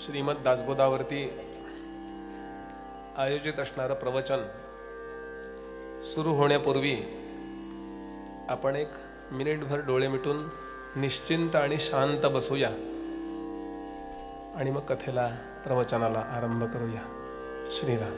श्रीमद दासबोधावरती आयोजित असणारं प्रवचन सुरू होण्यापूर्वी आपण एक मिनिटभर डोळे मिटून निश्चिंत आणि शांत बसूया आणि मग कथेला प्रवचनाला आरंभ करूया. श्रीराम.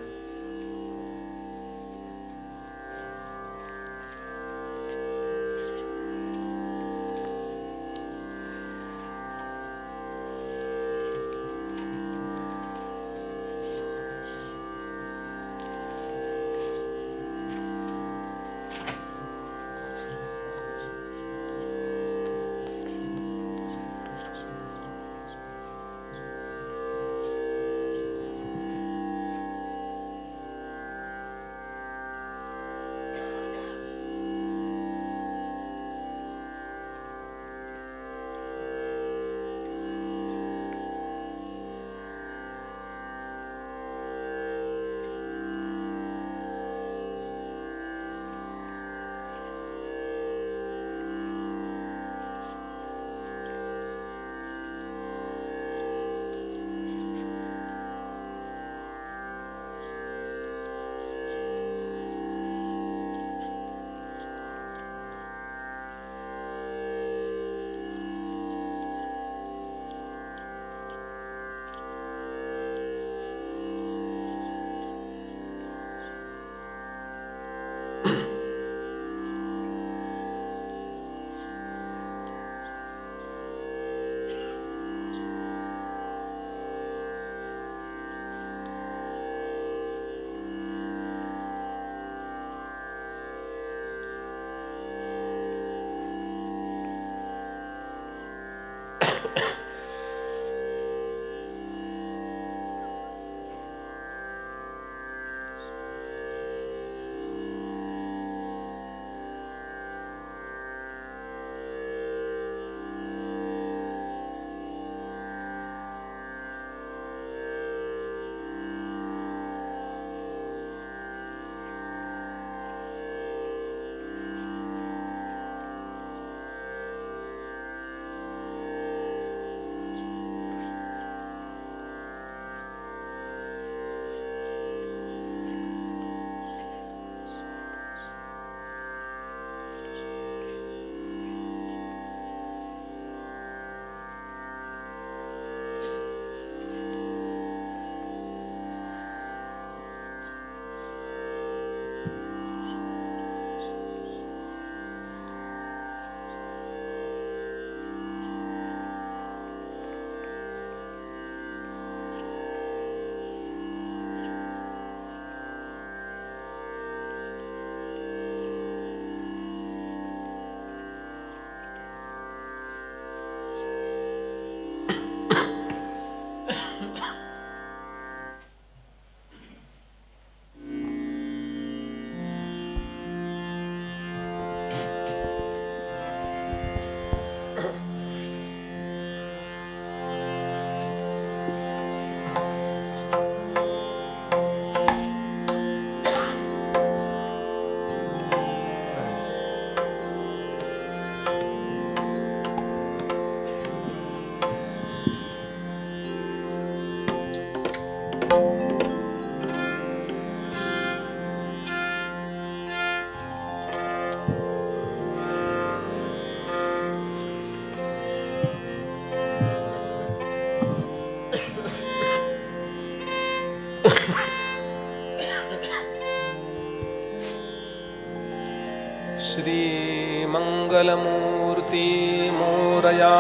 श्रीमंगलमूर्ति मोरया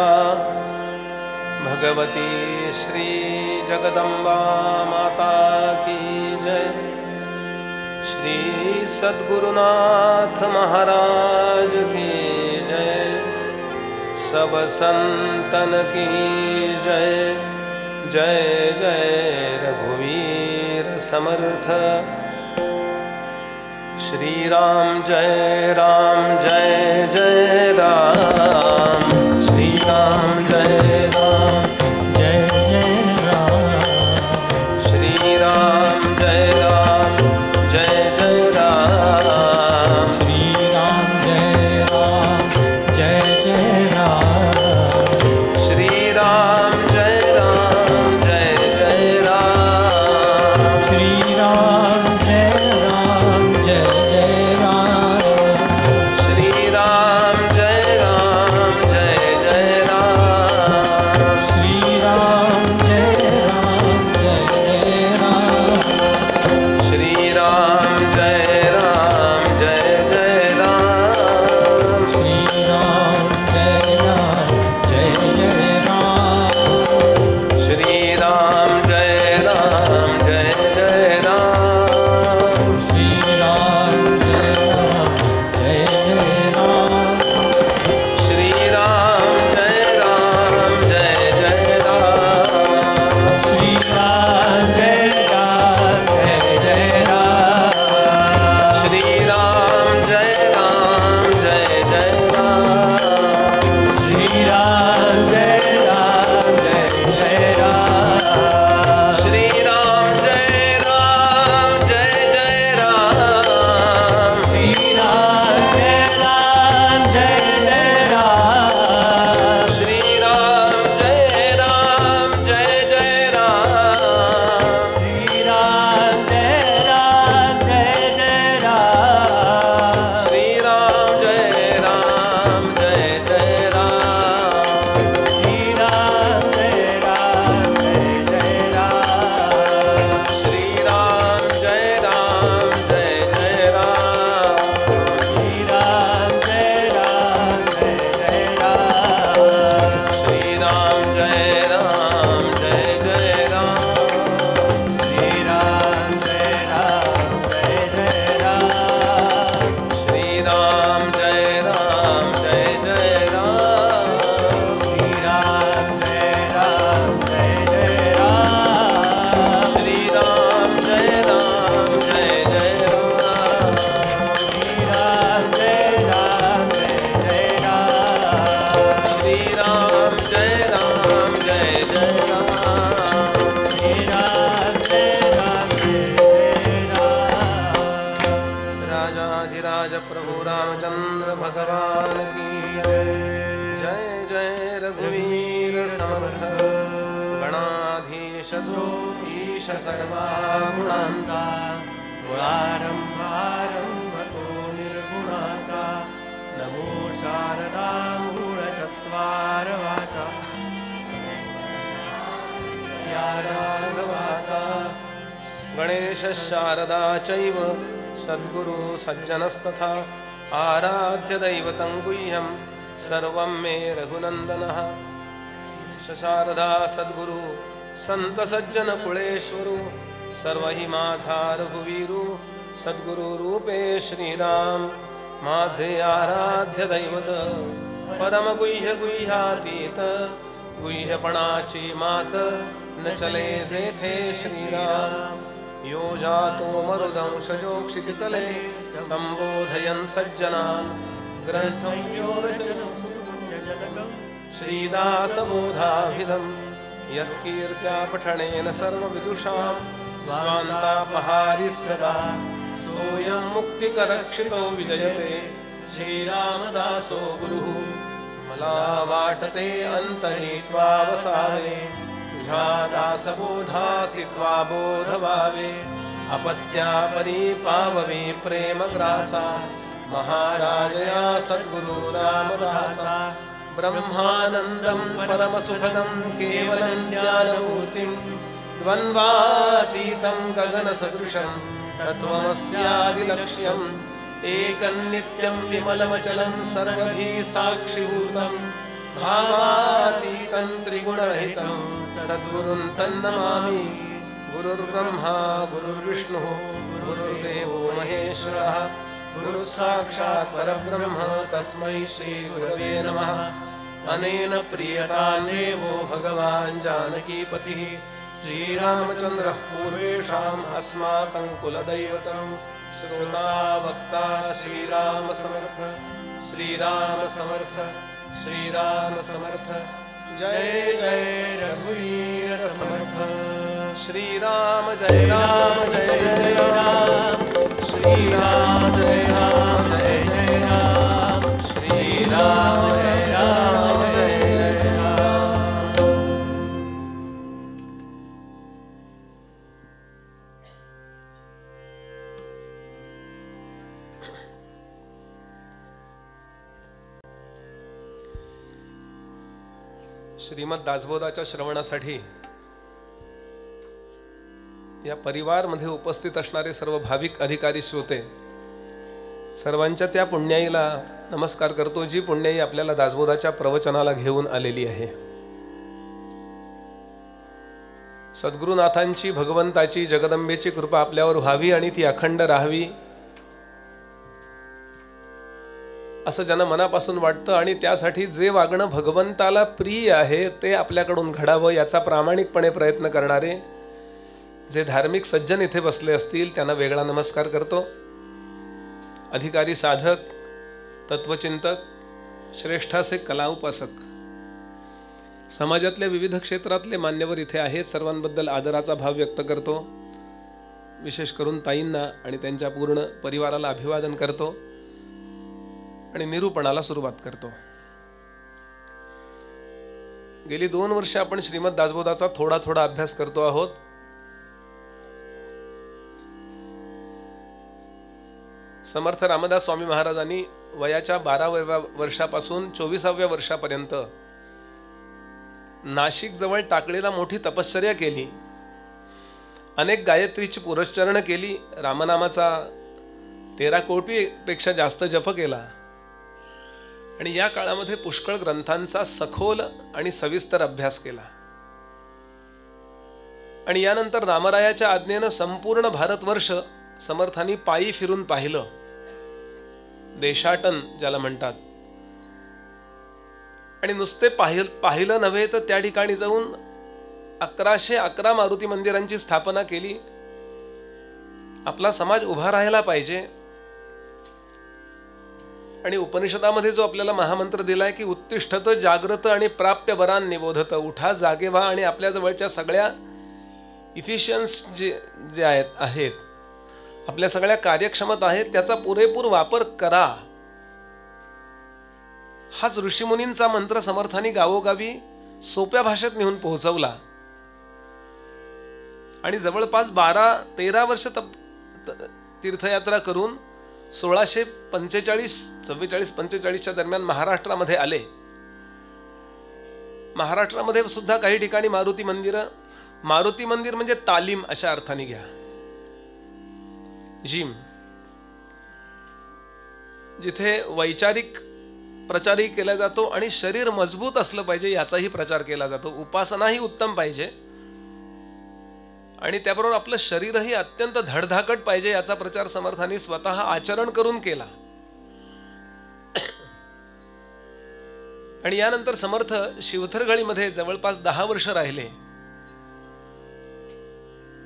भगवती श्री जगदम्बा माता की जय. श्री सद्गुरुनाथ महाराज की जय. सब संतन की जय. जय जय रघुवीर समर्थ. श्री राम जय जय राम. श्री राम जय जय राम. श्री राम जय जय राम. श्री राम जय जय राम. श्री राम जय गुणाधीश जो ईश सर्वा गुणांचा मुळारंभ तो निर्गुणाचा नमो शारदा मूळ चत्वार वाचा या राघवाचा गणेश शारदा चैव सद्गुरु सज्जनस्तथा आराध्य दैवतं गुह्यं सर्वं मे रघुनन्दनः शारदा सद्गुरु संत सज्जन कुळेश्वरू सर्वहि माझा रघुवीरू सद्गुरु रूपे श्रीराम माझे आराध्य दैवत परम गुह्य गुह्यातीत गुह्यपणाची मात न चले जेथे श्रीराम यो जातो मरुदंशजो क्षितितले संबोधयन् सज्जनान् ग्रंथं यो रचनं श्रीदासबोधाभिधम् यत्कीर्त्या पठनेन सर्वविदुषां स्वान्तापहारिः सदा सोऽयं मुक्तिकरक्षितो विजयते श्रीरामदासो गुरुः मला वाटते अंतरी त्वा वसावे तुझा दासबोधासि त्वा बोधवावे अपत्यापरी पाववे प्रेमग्रासा महाराजया सद्गुरु रामदासा ब्रह्मानन्दं परमसुखदं केवलं ज्ञानमूर्तिं द्वन्द्वातीतं गगनसदृशं तत्त्वमस्यादिलक्ष्यम् एकन्नित्यं विमलमचलं सर्वधी साक्षिभूतं भावातीतं त्रिगुणरहितं सद्गुरुं तन्नमामि गुरुर्ब्रह्मा गुरुर्विष्णुः गुरुर्देवो महेश्वरः गुरुः साक्षात् परब्रह्म तस्मै श्रीगुरवे नमः अनेन प्रीयतां देवो भगवान् जानकीपतिः श्रीरामचन्द्रः पूर्वेषाम् अस्माकं कुलदैवतं श्रोता वक्ता श्रीराम समर्थ श्रीराम समर्थ श्रीराम समर्थ जय जय रघुवीर समर्थ श्रीराम जय राम जय जय राम श्रीराम जय राम जय जय राम श्रीराम जय राम जय जय राम। श्रीमद दासबोधाच्या श्रवणासाठी या परिवारमध्ये उपस्थित असणारे सर्व भाविक अधिकारी श्रोते सर्वांच्या त्या पुण्याईला नमस्कार करतो जी पुण्याई आपल्याला दासबोधाच्या प्रवचनाला घेऊन आलेली आहे। सद्गुरुनाथांची भगवंताची जगदंबेची कृपा आपल्यावर व्हावी आणि ती अखंड राहावी असं ज्यांना मनापासून वाटतं आणि त्यासाठी जे वागणं भगवंताला प्रिय आहे ते आपल्याकडून घडावं याचा प्रामाणिकपणे प्रयत्न करणारे जे धार्मिक सज्जन इथे बसले असतील त्यांना वेगळा नमस्कार करतो। अधिकारी साधक तत्वचिंतक श्रेष्ठाचे कला उपासक समाजातल्या विविध क्षेत्रातले मान्यवर इथे आहेत सर्वांबद्दल आदराचा भाव व्यक्त करतो। विशेष करून ताईंना आणि त्यांच्या पूर्ण परिवाराला अभिवादन करतो आणि निरूपणाला सुरुवात करतो। गेली 2 वर्ष आपण श्रीमद दासबोधाचा थोडा थोडा अभ्यास करतो आहोत। समर्थ रामदास स्वामी महाराजांनी वयाच्या 12व्या वर्षापासून 24व्या वर्षापर्यंत नाशिक जवळ टाकळीला मोठी तपश्चर्या केली। अनेक गायत्रीची पुरस्चरण केली। रामनामाचा 13 कोटीपेक्षा जास्त जप केला आणि या काळामध्ये पुष्कळ ग्रंथांचा सखोल आणि सविस्तर अभ्यास केला आणि यानंतर रामरायाच्या आज्ञेने संपूर्ण भारतवर्ष समर्थांनी पायी फिरून पाहिलं। देशाटन ज्याला म्हणतात आणि नुसते पाहिलं नव्हे तर त्या ठिकाणी जाऊन 1111 मारुती मंदिरांची स्थापना केली। आपला समाज उभा राहायला पाहिजे आणि उपनिषदामध्ये जो आपल्याला महामंत्र दिलाय की उत्तिष्ठत जागृत आणि प्राप्य वरान निबोधत, उठा जागे व्हा आणि आपल्या जवळच्या सगळ्या इफिशियन्स जे आहेत आपल्या सगळ्या कार्यक्षमता आहेत त्याचा पुरेपूर वापर करा। हाच ऋषीमुनींचा मंत्र समर्थांनी गावोगावी सोप्या भाषेत नेऊन पोहोचवला आणि जवळपास 12-13 वर्ष तीर्थयात्रा करून 1645 दरम्यान महाराष्ट्रामध्ये आले. महाराष्ट्रामध्ये सुद्धा काही ठिकाणी मारुती मंदिर म्हणजे तालीम अशा अर्थाने घ्या, जिम, जिथे वैचारिक प्रचारही केला जातो आणि शरीर मजबूत असलं पाहिजे याचाही प्रचार केला जातो. उपासनाही उत्तम पाहिजे आणि त्याबरोबर आपलं शरीरही अत्यंत धडधाकट पाहिजे याचा प्रचार समर्थांनी स्वतः आचरण करून केला. आणि यानंतर समर्थ शिवथरघळीमध्ये जवळपास 10 वर्ष राहिले.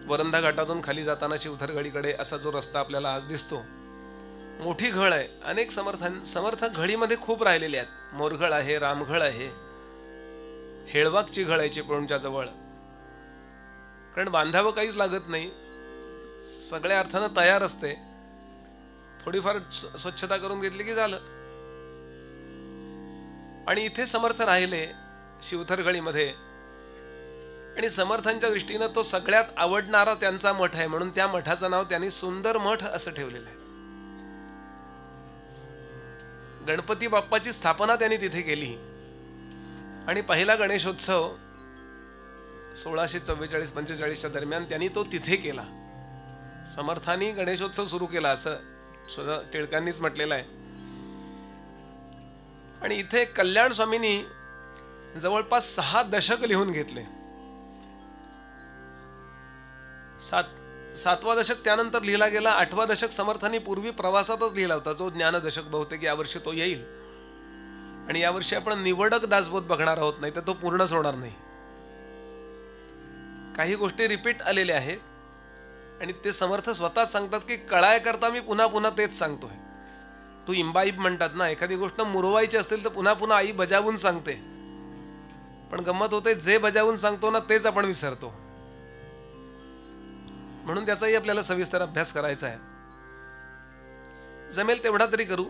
वरंधा घाटातून खाली जाताना शिवथरघळीकडे असा जो रस्ता आपल्याला आज दिसतो, मोठी घळ आहे. अनेक समर्थ घळीमध्ये खूप राहिलेले आहेत. मोरघळ आहे, रामघळ आहे, हेळवाकची घळ आहे चिपळूणच्या जवळ. कारण बांधावं काहीच लागत नाही, सगळ्या अर्थानं तयार असते. थोडीफार स्वच्छता करून घेतली की झालं. आणि इथे समर्थ राहिले शिवथरघळीमध्ये. आणि समर्थांच्या दृष्टीनं तो सगळ्यात आवडणारा त्यांचा मठ आहे, म्हणून त्या मठाचं नाव त्यांनी सुंदर मठ असं ठेवलेलं आहे. गणपती बाप्पाची स्थापना त्यांनी तिथे केली आणि पहिला गणेशोत्सव 1644-45 दरम्यान त्यांनी तो तिथे केला. समर्थांनी गणेशोत्सव सुरू केला असं स्वतः टिळकांनीच म्हटलेलं आहे. आणि इथे कल्याण स्वामींनी जवळपास 6 दशक लिहून घेतले. 7वां दशक त्यानंतर लिहिला गेला. 8वां दशक समर्थांनी पूर्वी प्रवासातच लिहिला होता, जो ज्ञानदशक बहुतेक यावर्षी तो येईल. आणि यावर्षी आपण निवडक दासबोध बघणार आहोत, नाही तर तो पूर्णच होणार नाही. काही गोष्टी रिपीट आलेल्या आहेत आणि ते समर्थ स्वतः सांगतात की कळाय करता मी पुन्हा पुन्हा तेच सांगतोय. तू इम्बाईब म्हणतात ना, एखादी गोष्ट मुरवायची असेल तर पुन्हा पुन्हा आई बजावून सांगते, पण गंमत होते जे बजावून सांगतो ना तेच आपण विसरतो. म्हणून त्याचाही आपल्याला सविस्तर अभ्यास करायचा आहे. जमेल तेवढा तरी करू.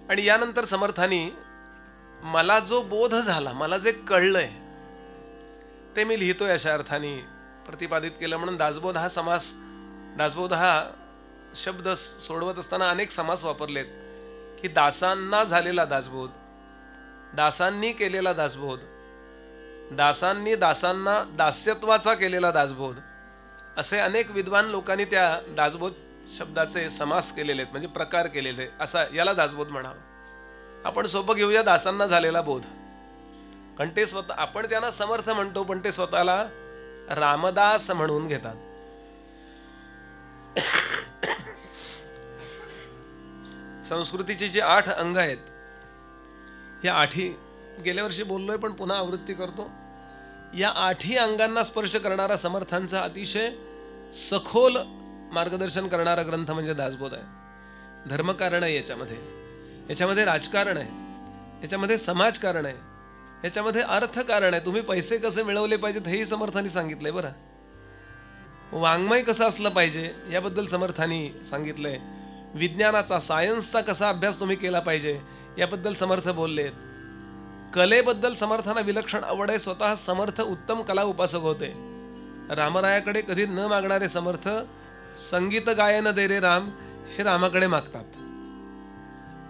आणि यानंतर समर्थांनी मला जो बोध झाला, मला जे कळलंय ते मी लिहितोय अशा अर्थाने प्रतिपादित केलं. म्हणून दासबोध हा शब्द सोडवत असताना अनेक समास वापरलेत की दासांना झालेला दासबोध, दासांनी केलेला दासबोध, दासांनी दासांना दास्यत्वाचा केलेला दासबोध, असे अनेक विद्वान लोकांनी त्या दासबोध शब्दाचे समास केलेले आहेत, म्हणजे प्रकार केलेले. असा याला दासबोध म्हणावं. आपण सोपं घेऊया, दासांना झालेला बोध. कारण ते स्वतः, आपण त्यांना समर्थ म्हणतो पण ते स्वतःला रामदास म्हणून घेतात. संस्कृतीची जी 8 अंग आहेत, या 8ही गेल्या वर्षी बोललोय पण पुन्हा आवृत्ती करतो. या 8ही अंगांना स्पर्श करणारा समर्थांचा अतिशय सखोल मार्गदर्शन करणारा ग्रंथ म्हणजे दासबोध आहे. धर्मकारण आहे याच्यामध्ये राजकारण आहे, याच्यामध्ये समाजकारण आहे, याच्यामध्ये अर्थकारण आहे. तुम्ही पैसे कसे मिळवले पाहिजेत हेही समर्थांनी सांगितलंय. बरं, वाङ्मय कसं असलं पाहिजे याबद्दल समर्थांनी सांगितलंय. विज्ञानाचा, सायन्सचा कसा अभ्यास तुम्ही केला पाहिजे याबद्दल समर्थ बोललेत. कलेबद्दल समर्थांना विलक्षण आवड आहे. स्वतः समर्थ उत्तम कला उपासक होते. रामरायाकडे कधी न मागणारे समर्थ संगीत गायन दे रे राम हे रामाकडे मागतात.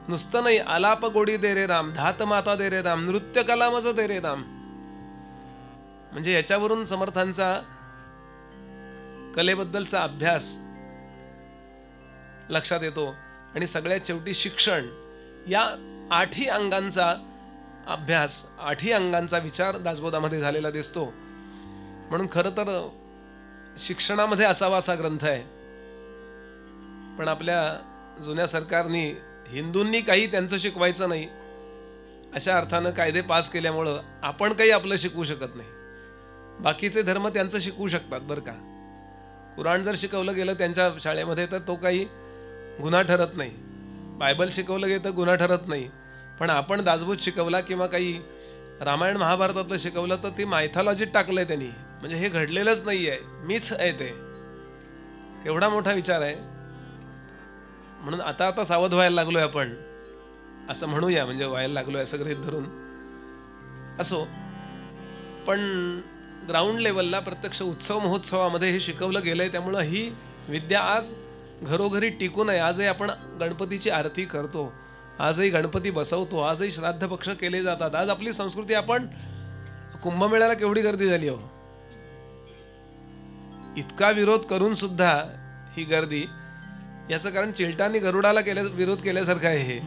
नुसतं नाही, आलाप गोडी दे रे राम, धात माता दे रे राम, नृत्य कला मज दे रे राम. म्हणजे याच्यावरून समर्थांचा कलेबद्दलचा अभ्यास लक्षात येतो. आणि सगळ्यात शेवटी शिक्षण, या 8ही अंगांचा अभ्यास, 8ही अंगांचा विचार दासबोधामध्ये झालेला दिसतो. म्हणून खरं तर शिक्षणामध्ये असावा असा ग्रंथ आहे. पण आपल्या जुन्या सरकारनी हिंदूंनी काही त्यांचं शिकवायचं नाही अशा अर्थानं कायदे पास केल्यामुळं आपण काही आपलं शिकवू शकत नाही. बाकीचे धर्म त्यांचं शिकवू शकतात बरं का. कुराण जर शिकवलं गेलं त्यांच्या शाळेमध्ये तर तो काही गुन्हा ठरत नाही. बायबल शिकवलं गेलं तर गुन्हा ठरत नाही. पण आपण दासबोध शिकवला किंवा काही रामायण महाभारतातलं शिकवलं तर ती मायथॉलॉजीत टाकलंय त्यांनी. म्हणजे हे घडलेलंच नाही आहे, मीच आहे ते. एवढा मोठा विचार आहे. म्हणून आता सावध व्हायला लागलोय आपण, असं म्हणूया. म्हणजे व्हायला लागलोय असं गृहीत धरून असो. पण ग्राउंड लेवलला प्रत्यक्ष उत्सव महोत्सवामध्ये हे शिकवलं गेलंय. त्यामुळं ही विद्या आज घरोघरी टिकून आहे. आजही आपण गणपतीची आरती करतो, आजही गणपती बसवतो, आजही श्राद्ध पक्ष केले जातात. आज आपली संस्कृती, आपण कुंभमेळ्याला केवढी गर्दी झाली हो, इतका विरोध करून सुद्धा ही गर्दी. याचं कारण चिलटांनी गरुडाला विरोध केल्यासारखं आहे हे.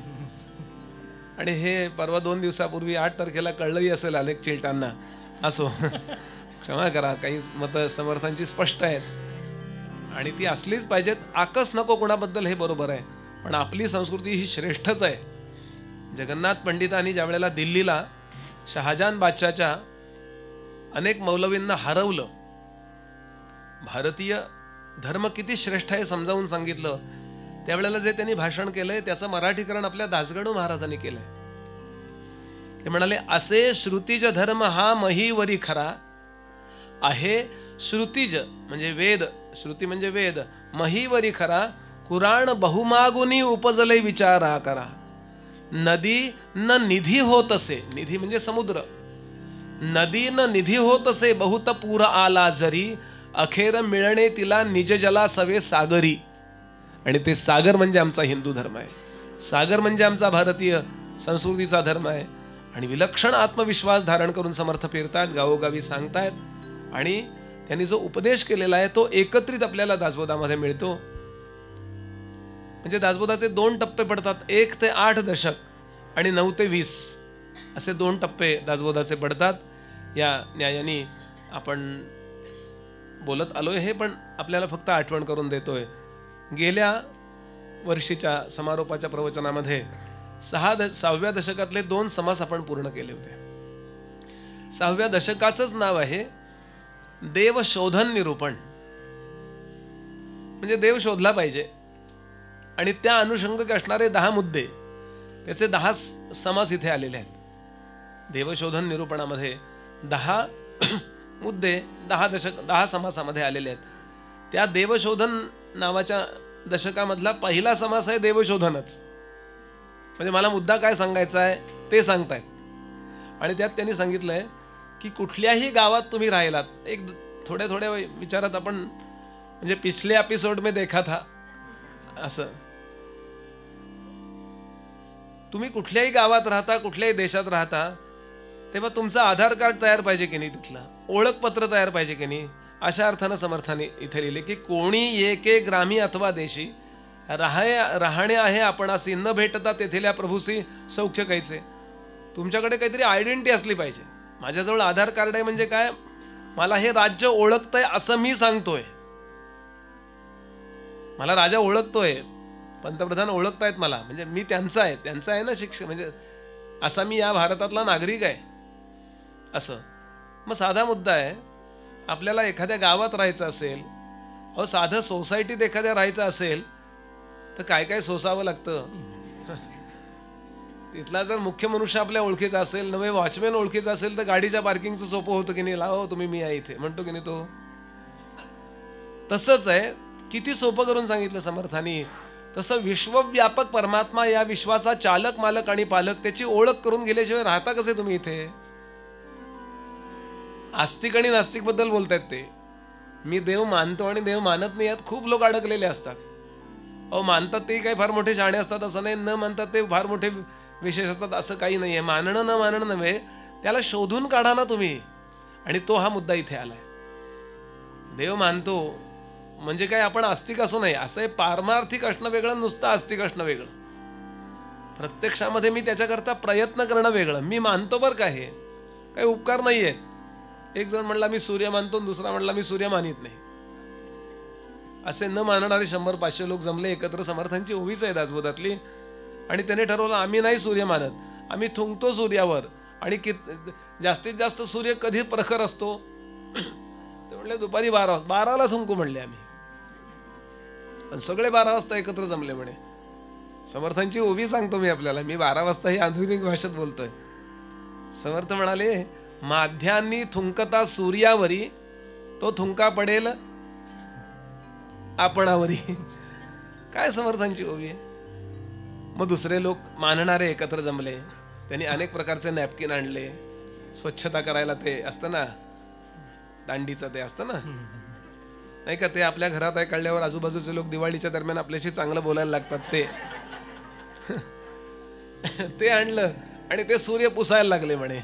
आणि हे परवा 2 दिवसापूर्वी 8 तारखेला कळलंही असेल अनेक चिलटांना. असो, क्षमा करा, काही मतं समर्थांची स्पष्ट आहेत आणि ती असलीच पाहिजेत. आकस नको कोणाबद्दल, हे बरोबर आहे, पण आपली संस्कृती ही श्रेष्ठच आहे. जगन्नाथ पंडितांनी ज्या वेळेला दिल्लीला शहाजहान बादशाहच्या अनेक मौलवींना हरवलं, भारतीय धर्म किती श्रेष्ठ आहे समजावून सांगितलं, त्यावेळेला जे त्यांनी भाषण केलंय त्याचं मराठीकरण आपल्या दासगणू महाराजांनी केलंय. ते म्हणाले, असे श्रुतिज धर्म हा महीवरी खरा आहे. श्रुतिज म्हणजे वेद, श्रुती म्हणजे वेद, महीवरी खरा. कुराण बहुमागुनी उपजले विचारा करा. नदी न निधी होत असे, निधी म्हणजे समुद्र, नदी न निधी होत असे बहुत पूर आला जरी. अखेर मिळणे तिला निज जला सवे सागरी. आणि ते सागर म्हणजे आमचा हिंदू धर्म आहे, सागर म्हणजे आमचा भारतीय संस्कृतीचा धर्म आहे. आणि विलक्षण आत्मविश्वास धारण करून समर्थ फिरतात, गावोगावी सांगतायत. आणि त्यांनी जो उपदेश केलेला आहे तो एकत्रित आपल्याला दासबोधामध्ये मिळतो. म्हणजे दासबोधाचे 2 टप्पे पडतात, 1 ते 8 दशक आणि 9 ते 20 असे 2 टप्पे दासबोधाचे पडतात. या न्यायाने आपण बोलत आलोय हे, पण आपल्याला फक्त आठवण करून देतोय. गेल्या वर्षीच्या समारोपाच्या प्रवचनामध्ये 6व्या दशकातले 2 समास आपण पूर्ण केले होते. 6व्या दशकाचंच नाव आहे देवशोधन निरूपण. म्हणजे देव शोधला पाहिजे आणि त्या अनुषंगिक असणारे 10 मुद्दे, त्याचे 10 समास इथे आलेले आहेत. देवशोधन निरूपणामध्ये 10 मुद्दे 10 समासामध्ये आलेले आहेत. त्या देवशोधन नावाच्या दशकामधला पहिला समास आहे देवशोधनच. म्हणजे मला मुद्दा काय सांगायचा आहे ते सांगतायत. आणि त्यात त्यांनी सांगितलंय की कुठल्याही गावात तुम्ही राहिलात, एक थोड्या विचारात आपण, म्हणजे पिछले एपिसोड में देखा था असं, तुम्ही कुठल्याही गावात राहता, कुठल्याही देशात राहता, तेव्हा तुमचं आधार कार्ड तयार पाहिजे की नाही, तिथलं ओळखपत्र तयार पाहिजे की नाही. अशा अर्थानं समर्थाने इथे लिहिले की कोणी येके ग्रामी अथवा देशी राहणे आहे आपणासी, न भेटता तेथील प्रभूसी सौख्य कैसे. तुमच्याकडे काहीतरी आयडेंटिटी असली पाहिजे. माझ्याजवळ आधार कार्ड आहे म्हणजे काय, मला हे राज्य ओळखतंय असं मी सांगतोय, मला राजा ओळखतोय, पंतप्रधान ओळखतायत मला, म्हणजे मी त्यांचा आहे ना शिक्षक, म्हणजे असा मी या भारतातला नागरिक आहे असं. मग साधा मुद्दा आहे, आपल्याला एखाद्या गावात राहायचं असेल, अहो साधं सोसायटीत एखाद्या राहायचं असेल तर काय काय सोसावं लागतं. तिथला जर मुख्य मनुष्य आपल्या ओळखीचा असेल, नवे वॉचमॅन ओळखीचा असेल तर गाडीच्या पार्किंगचं सोपं होतं की नाही, लावा तुम्ही मी आहे इथे म्हणतो की नाही तो. तसंच आहे, किती सोपं करून सांगितलं समर्थांनी. तसं विश्वव्यापक परमात्मा, या विश्वाचा चालक मालक आणि पालक, त्याची ओळख करून गेल्याशिवाय राहता कसे तुम्ही इथे. आस्तिक आणि नास्तिक बद्दल बोलतायत ते. मी देव मानतो आणि देव मानत नाही यात खूप लोक अडकलेले असतात. अहो मानतात ते काही फार मोठे शहाणे असतात असं नाही, न मानतात ते फार मोठे विशेष असतात असं काही नाहीये. मानणं न मानणं नव्हे, त्याला शोधून काढा ना तुम्ही. आणि तो हा मुद्दा इथे आलाय. देव मानतो म्हणजे काय आपण आस्तिक असू नये असं आहे. पारमार्थिक असणं वेगळं, नुसतं आस्तिक असणं वेगळं. प्रत्यक्षामध्ये मी त्याच्याकरता प्रयत्न करणं वेगळं. मी मानतो बरं का, हे काही उपकार नाही आहेत. एक जण म्हणला मी सूर्य मानतो, दुसरा म्हणला मी सूर्य मानित नाही. असे न मानणारे 100-500 लोक जमले एकत्र. समर्थांची ओवीच आहे दासबोधातली. आणि त्याने ठरवलं आम्ही नाही सूर्य मानत, आम्ही थुंकतो सूर्यावर. आणि जास्तीत जास्त सूर्य कधी प्रखर असतो ते म्हणले दुपारी 12ला थुंकू म्हणले आम्ही. पण सगळे 12 वाजता एकत्र जमले म्हणे. समर्थांची ओवी सांगतो मी आपल्याला, मी 12 वाजता ही आधुनिक भाषेत बोलतोय. समर्थ म्हणाले माध्यांनी थुंकता सूर्यावरी, तो थुंका पडेल आपणावरी. काय समर्थांची ओवी आहे. मग दुसरे लोक मानणारे एकत्र जमले. त्यांनी अनेक प्रकारचे नॅपकिन आणले, स्वच्छता करायला ते असतं ना दांडीचं ते असतं ना, नाही का, ते आपल्या घरात आहे कळल्यावर आजूबाजूचे लोक दिवाळीच्या दरम्यान आपल्याशी चांगलं बोलायला लागतात ते आणलं आणि ते सूर्य पुसायला लागले म्हणे.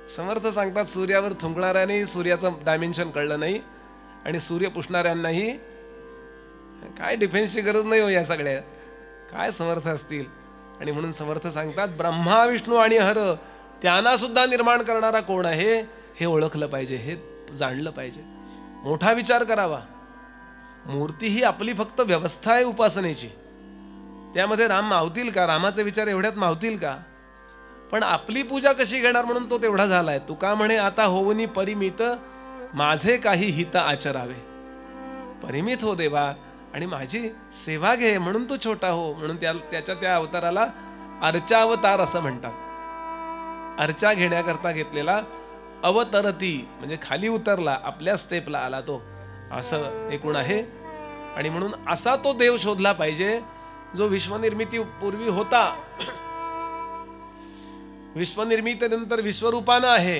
समर्थ सांगतात सूर्यावर थुंकणाऱ्याने सूर्याचं डायमेन्शन कळलं नाही आणि सूर्य पुसणाऱ्यांनाही काय डिफेन्सची गरज नाही हो या सगळ्या, काय समर्थ असतील. आणि म्हणून समर्थ सांगतात ब्रह्मा विष्णू आणि हर त्यांना सुद्धा निर्माण करणारा कोण आहे हे ओळखलं पाहिजे, हे जाणलं पाहिजे. मोठा विचार करावा. मूर्ती ही आपली फक्त व्यवस्था आहे उपासनेची, त्यामध्ये राम मावतील का, रामाचे विचार एवढ्यात मावतील का. पण आपली पूजा कशी घेणार म्हणून तो तेवढा झालाय. तुका म्हणे आता होवनी परिमित, माझे काही हित आचरावे. परिमित हो देवा आणि माझी सेवा घे म्हणून तू छोटा हो. म्हणून त्याच्या त्या अवताराला अर्चावतार असं म्हणतात. अर्चा घेण्याकरता घेतलेला, अवतरती म्हणजे खाली उतरला, आपल्या स्टेपला आला तो, असं एकूण आहे. आणि म्हणून असा तो देव शोधला पाहिजे जो विश्वनिर्मिती पूर्वी होता, विश्वनिर्मितीनंतर विश्वरूपानं आहे.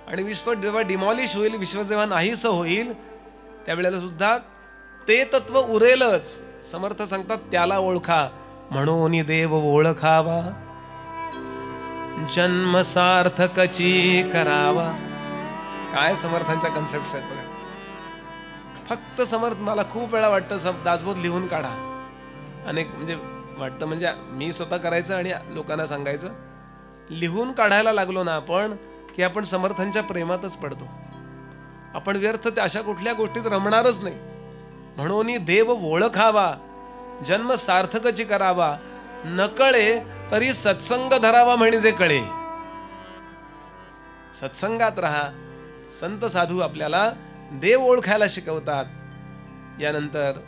आणि विश्व जेव्हा डिमॉलिश होईल, विश्व जेव्हा नाहीसं होईल, त्यावेळेला सुद्धा ते तत्व उरेलच. समर्थ सांगतात त्याला ओळखा म्हणून देव ओळखावा, जन्म सार्थकची करावा. काय समर्थांच्या कन्सेप्ट आहेत बघा. फक्त समर्थ मला खूप वेळा वाटतं दासबोध लिहून काढा. अनेक म्हणजे वाटतं म्हणजे मी स्वतः करायचं आणि लोकांना सांगायचं. लिहून काढायला लागलो ना आपण की आपण समर्थांच्या प्रेमातच पडतो. आपण व्यर्थ त्या अशा कुठल्या गोष्टीत रमणारच नाही. म्हणून देव ओळखावा, जन्म सार्थकची करावा, नकळे तरी सत्संग धरावा म्हणजे कळे. सत्संगात राहा. संत साधू आपल्याला देव ओळखायला शिकवतात. यानंतर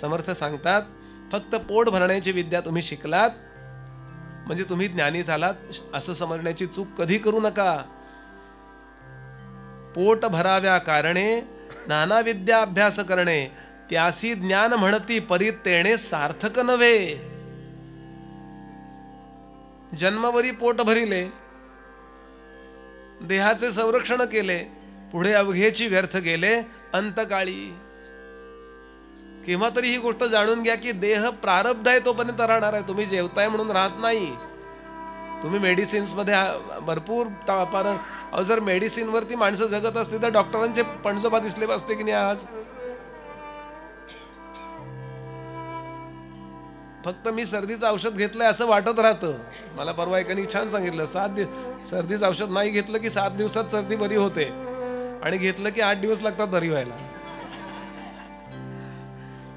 समर्थ सांगतात फक्त पोट भरण्याची विद्या तुम्ही शिकलात म्हणजे तुम्ही ज्ञानी झालात असं समजण्याची चूक कधी करू नका. पोट भराव्या कारणे नाना विद्या अभ्यास करणे, त्यासी ज्ञान म्हणती परितेणे सार्थक नव्हे. जन्मवरी पोट भरिले, देहाचे संरक्षण केले, पुढे अवघेची व्यर्थ गेले अंतकाळी. केव्हा तरी ही गोष्ट जाणून घ्या की देह प्रारब्ध आहे तोपर्यंत राहणार आहे. तुम्ही जेवताय म्हणून राहत नाही. तुम्ही मेडिसिन्स मध्ये भरपूर जर मेडिसिन वरती माणसं जगत असते तर डॉक्टरांचे पणजोबा दिसले असते की नाही आज. फक्त मी सर्दीचं औषध घेतलंय असं वाटत राहतं. मला परवा एकाने छान सांगितलं, सर्दीचं औषध नाही घेतलं की 7 दिवसात सर्दी बरी होते आणि घेतलं की 8 दिवस लागतात बरी व्हायला.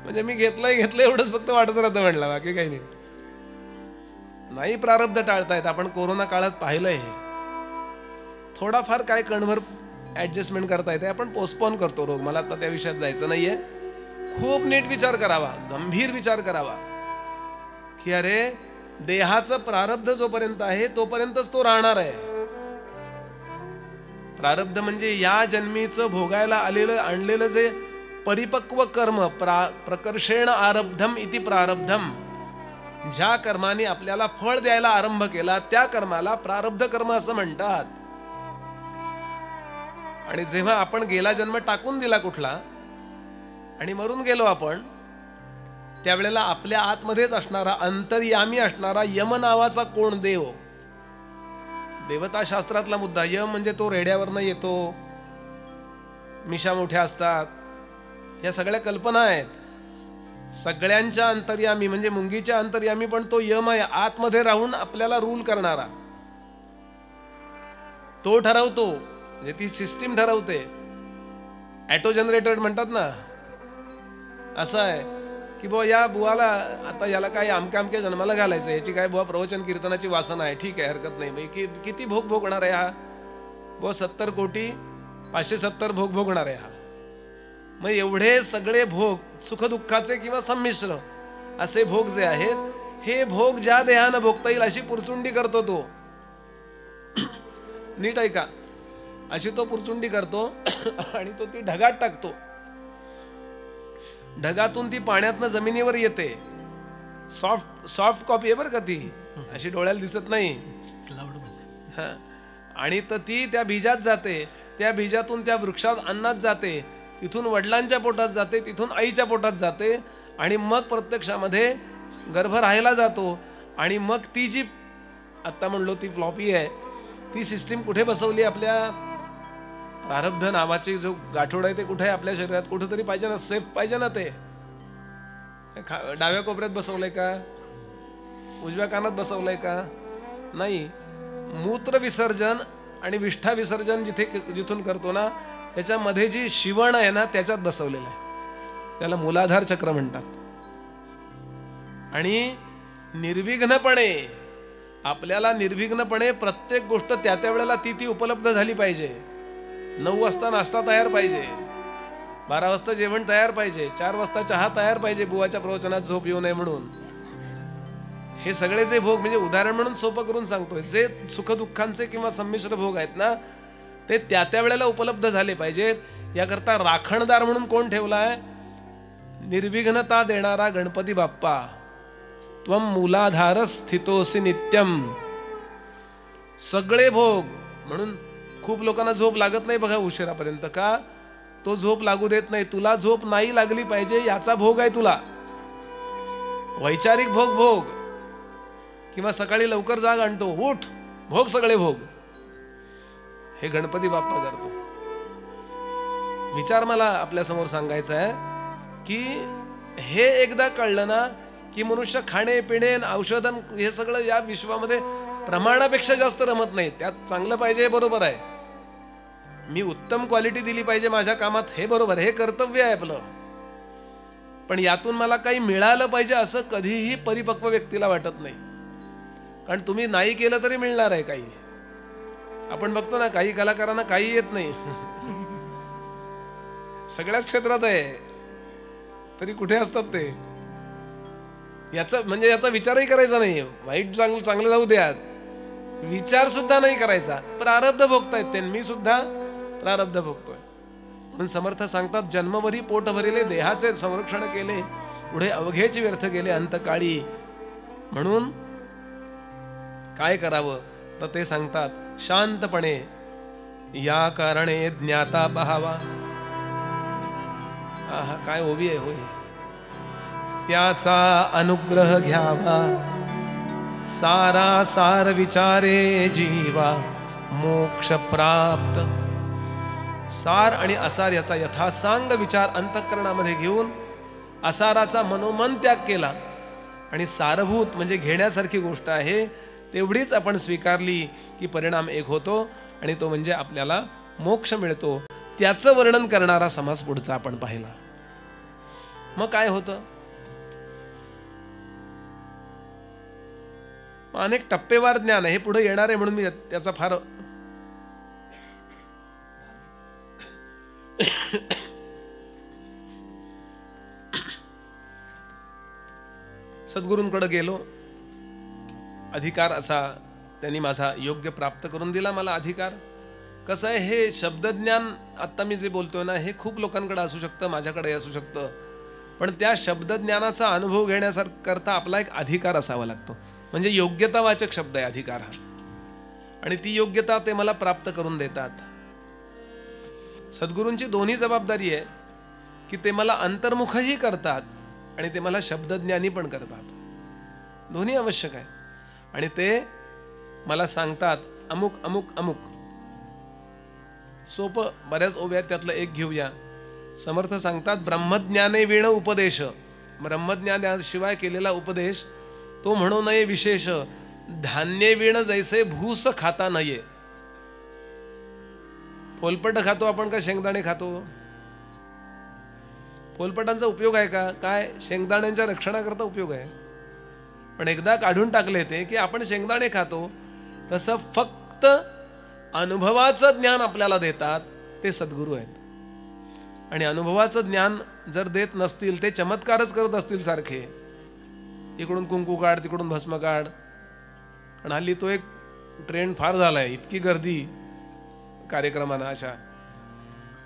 म्हणजे मी घेतलंय एवढंच फक्त वाटत राहतं म्हणलं, बाकी काही नाही. प्रारब्ध टाळतायत. आपण कोरोना काळात पाहिलंय. थोडाफार काय कणभर ऍडजस्टमेंट करता येते, आपण पोस्टपोन करतो रोग. मला आता त्या विषयात जायचं नाहीये. खूप नीट विचार करावा, गंभीर विचार करावा की अरे देहाचं प्रारब्ध जोपर्यंत आहे तोपर्यंतच तो राहणार आहे. प्रारब्ध म्हणजे या जन्मीचं भोगायला आलेलं आणलेलं जे परिपक्व कर्म, प्रकर्षेण आरब्धम इति प्रारब्धम. ज्या कर्माने आपल्याला फळ द्यायला आरंभ केला त्या कर्माला प्रारब्ध कर्म असं म्हणतात. आणि जेव्हा आपण गेला जन्म टाकून दिला कुठला आणि मरून गेलो आपण, त्यावेळेला आपल्या आतमध्येच असणारा अंतर्यामी असणारा यम नावाचा कोण देव, देवता शास्त्रातला मुद्दा. यम म्हणजे तो रेड्यावरनं येतो, मिशा मोठ्या असतात, या सगळ्या कल्पना आहेत. सगळ्यांच्या अंतर्यामी म्हणजे मुंगीच्या अंतर्यामी पण तो यम आहे. आतमध्ये राहून आपल्याला रूल करणारा तो ठरवतो. म्हणजे ती सिस्टीम ठरवते. ऑटो जनरेटेड म्हणतात ना, असं आहे की बुवा या बुवाला आता याला काय आमक्या जन्माला घालायचं, याची काय बुवा प्रवचन कीर्तनाची वासना आहे, ठीक आहे हरकत नाही. किती भोग भोगणार आहे हा बुवा? 70 कोटी 570 भोग भोगणार आहे हा. मग एवढे सगळे भोग सुखदुःखाचे किंवा संमिश्र असे भोग जे आहेत, हे भोग ज्या देहानं भोगता येईल अशी पुरचुंडी करतो तो. नीट ऐका, अशी तो पुरचुंडी करतो आणि तो ती ढगात टाकतो. ढगातून ती पाण्यातनं जमिनीवर येते. सॉफ्ट कॉपी आहे बरं का ती, अशी डोळ्याला दिसत नाही. आणि तर ती त्या बीजात जाते, त्या बीजातून त्या वृक्षात अन्नात जाते, तिथून वडिलांच्या पोटात जाते, तिथून आईच्या पोटात जाते आणि मग प्रत्यक्षामध्ये गर्भ राहायला जातो. आणि मग ती जी आत्ता म्हणलो ती फ्लॉपी आहे, ती सिस्टीम कुठे बसवली? आपल्या प्रारब्ध नावाची जो गाठोड आहे ते कुठे आहे आपल्या शरीरात? कुठेतरी पाहिजे ना, सेफ पाहिजे ना. ते डाव्या कोपऱ्यात बसवलंय का? उजव्या कानात बसवलंय का? नाही. मूत्र विसर्जन आणि विष्ठा विसर्जन जिथून करतो ना, त्याच्यामध्ये जी शिवण आहे ना, त्याच्यात बसवलेलं आहे. त्याला मूलाधार चक्र म्हणतात. आणि निर्विघ्नपणे आपल्याला निर्विघ्नपणे प्रत्येक गोष्ट त्या त्या वेळेला ती उपलब्ध झाली पाहिजे. 9 वाजता नाश्ता तयार पाहिजे, 12 वाजता जेवण तयार पाहिजे, 4 वाजता चहा तयार पाहिजे, बुवाच्या प्रवचनात झोप येऊ नये म्हणून. हे सगळे जे भोग, म्हणजे उदाहरण म्हणून सोपं करून सांगतोय, जे सुखदुःखांचे किंवा संमिश्र भोग आहेत ना, ते त्या त्या वेळेला उपलब्ध झाले पाहिजेत. याकरता राखणदार म्हणून कोण ठेवलाय? निर्विघ्नता देणारा गणपती बाप्पा. त्वम मूलाधार स्थितोसी नित्यम. सगळे भोग. म्हणून खूप लोकांना झोप लागत नाही बघा उशिरापर्यंत. का? तो झोप लागू देत नाही. तुला झोप नाही लागली पाहिजे याचा भोग आहे तुला. वैचारिक भोग भोग, किंवा सकाळी लवकर जाग आणतो, उठ, भोग, सगळे भोग, हे गणपती बाप्पा करतो. विचार मला आपल्या समोर सांगायचा आहे की हे एकदा कळलं ना की मनुष्य खाणे पिणे औषधन हे सगळं या विश्वामध्ये प्रमाणापेक्षा जास्त रमत नाही. त्यात चांगलं पाहिजे, बरोबर आहे. मी उत्तम क्वालिटी दिली पाहिजे माझ्या कामात, हे बरोबर, हे कर्तव्य आहे आपलं. पण यातून मला काही मिळालं पाहिजे असं कधीही परिपक्व व्यक्तीला वाटत नाही. कारण तुम्ही नाही केलं तरी मिळणार आहे काही. आपण बघतो ना, काही कलाकारांना काही येत नाही सगळ्याच क्षेत्रात आहे, तरी कुठे असतात ते? याचा विचारही करायचा नाही. वाईट चांगलं जाऊ द्यात, विचार सुद्धा नाही करायचा. प्रारब्ध भोगतायत ते, मी सुद्धा प्रारब्ध भोगतोय. म्हणून समर्थ सांगतात, जन्मभरी पोट भरिले, देहाचे संरक्षण केले, पुढे अवघेच व्यर्थ गेले अंतकाळी. म्हणून काय करावं तर ते सांगतात, शांतपणे या कारणे ज्ञाता पहावा. आहा, काय ओवी आहे होय. त्याचा अनुग्रह घ्यावा, सारा सार विचारे जीवा, मोक्ष प्राप्त. सार आणि असार याचा यथासांग विचार अंतःकरणामध्ये घेऊन असाराचा मनोमन त्याग केला आणि सारभूत म्हणजे घेण्यासारखी गोष्ट आहे तेवढीच आपण स्वीकारली की परिणाम एक होतो, आणि तो म्हणजे आपल्याला मोक्ष मिळतो. त्याचं वर्णन करणारा समास पुढचा आपण पाहिला. मग काय होतं? अनेक टप्पेवार ज्ञान हे पुढे येणार आहे, म्हणून मी त्याचा फार सद्गुरूंकडे गेलो. अधिकार असा त्यांनी माझा योग्य प्राप्त करून दिला मला अधिकार. कसं आहे, हे शब्दज्ञान आत्ता मी जे बोलतोय ना, हे खूप लोकांकडे असू शकतं, माझ्याकडे असू शकतं. पण त्या शब्दज्ञानाचा अनुभव घेण्याकरता आपला एक अधिकार असावा लागतो. म्हणजे योग्यतावाचक शब्द आहे अधिकार हा, आणि ती योग्यता ते मला प्राप्त करून देतात. सद्गुरूंची दोन्ही जबाबदारी आहे की ते मला अंतर्मुखही करतात आणि ते मला शब्दज्ञानी पण करतात. दोन्ही आवश्यक आहे. आणि ते मला सांगतात अमुक अमुक अमुक. सोपं, बऱ्याच ओव्या त्यातलं एक घेऊया. समर्थ सांगतात, ब्रह्मज्ञाने विण उपदेश. ब्रह्मज्ञानाशिवाय केलेला उपदेश तो म्हणू नये विशेष. धान्य विण जैसे भूस खाता नये. फोलपट खातो आपण का शेंगदाणे खातो? फोलपटांचा उपयोग आहे का? काय शेंगदाण्यांच्या रक्षणाकरता उपयोग आहे. पण एकदा काढून टाकले ते की आपण शेंगदाणे खातो, तसं फक्त अनुभवाचं ज्ञान आपल्याला देतात ते सद्गुरू आहेत. आणि अनुभवाचं ज्ञान जर देत नसतील, ते चमत्कारच करत असतील सारखे, इकडून कुंकू काढ, तिकडून भस्म काढ. आणि हल्ली तो एक ट्रेंड फार झालाय, इतकी गर्दी कार्यक्रमांना अशा.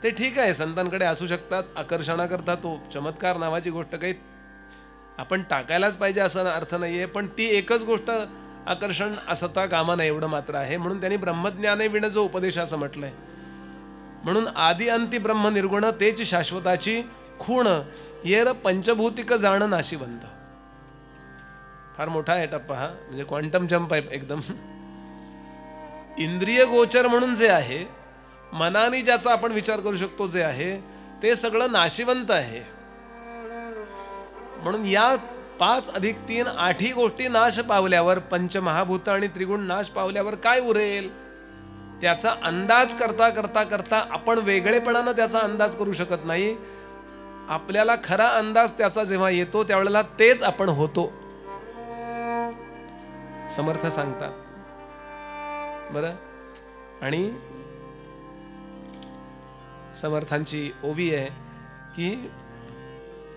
ते ठीक आहे, संतांकडे असू शकतात, आकर्षणाकरता तो चमत्कार नावाची गोष्ट काही आपण टाकायलाच पाहिजे असा अर्थ नाहीये. पण ती एकच गोष्ट आकर्षण असता कामा नये एवढं मात्र आहे. म्हणून त्यांनी ब्रह्मज्ञाने विण जो उपदेश असं म्हटलंय. म्हणून आदि अंती ब्रह्म निर्गुण तेच शाश्वताची खूण येर पंचभूतिक जाण नाशिवंत. फार मोठा आहे टप्पा हा, म्हणजे क्वांटम जंप आहे एकदम. इंद्रिय गोचर म्हणून जे आहे, मनाने ज्याचा आपण विचार करू शकतो जे आहे, ते सगळं नाशिवंत आहे. म्हणून या 5 + 3 8 गोष्टी नाश पावल्यावर, पंचमहाभूत आणि त्रिगुण नाश पावल्यावर काय उरेल त्याचा अंदाज करता करता करता आपण वेगळेपणानं त्याचा अंदाज करू शकत नाही. आपल्याला खरा अंदाज त्याचा जेव्हा येतो त्यावेळेला तेच आपण होतो. समर्थ सांगतात बरं. आणि समर्थांची ओवी आहे की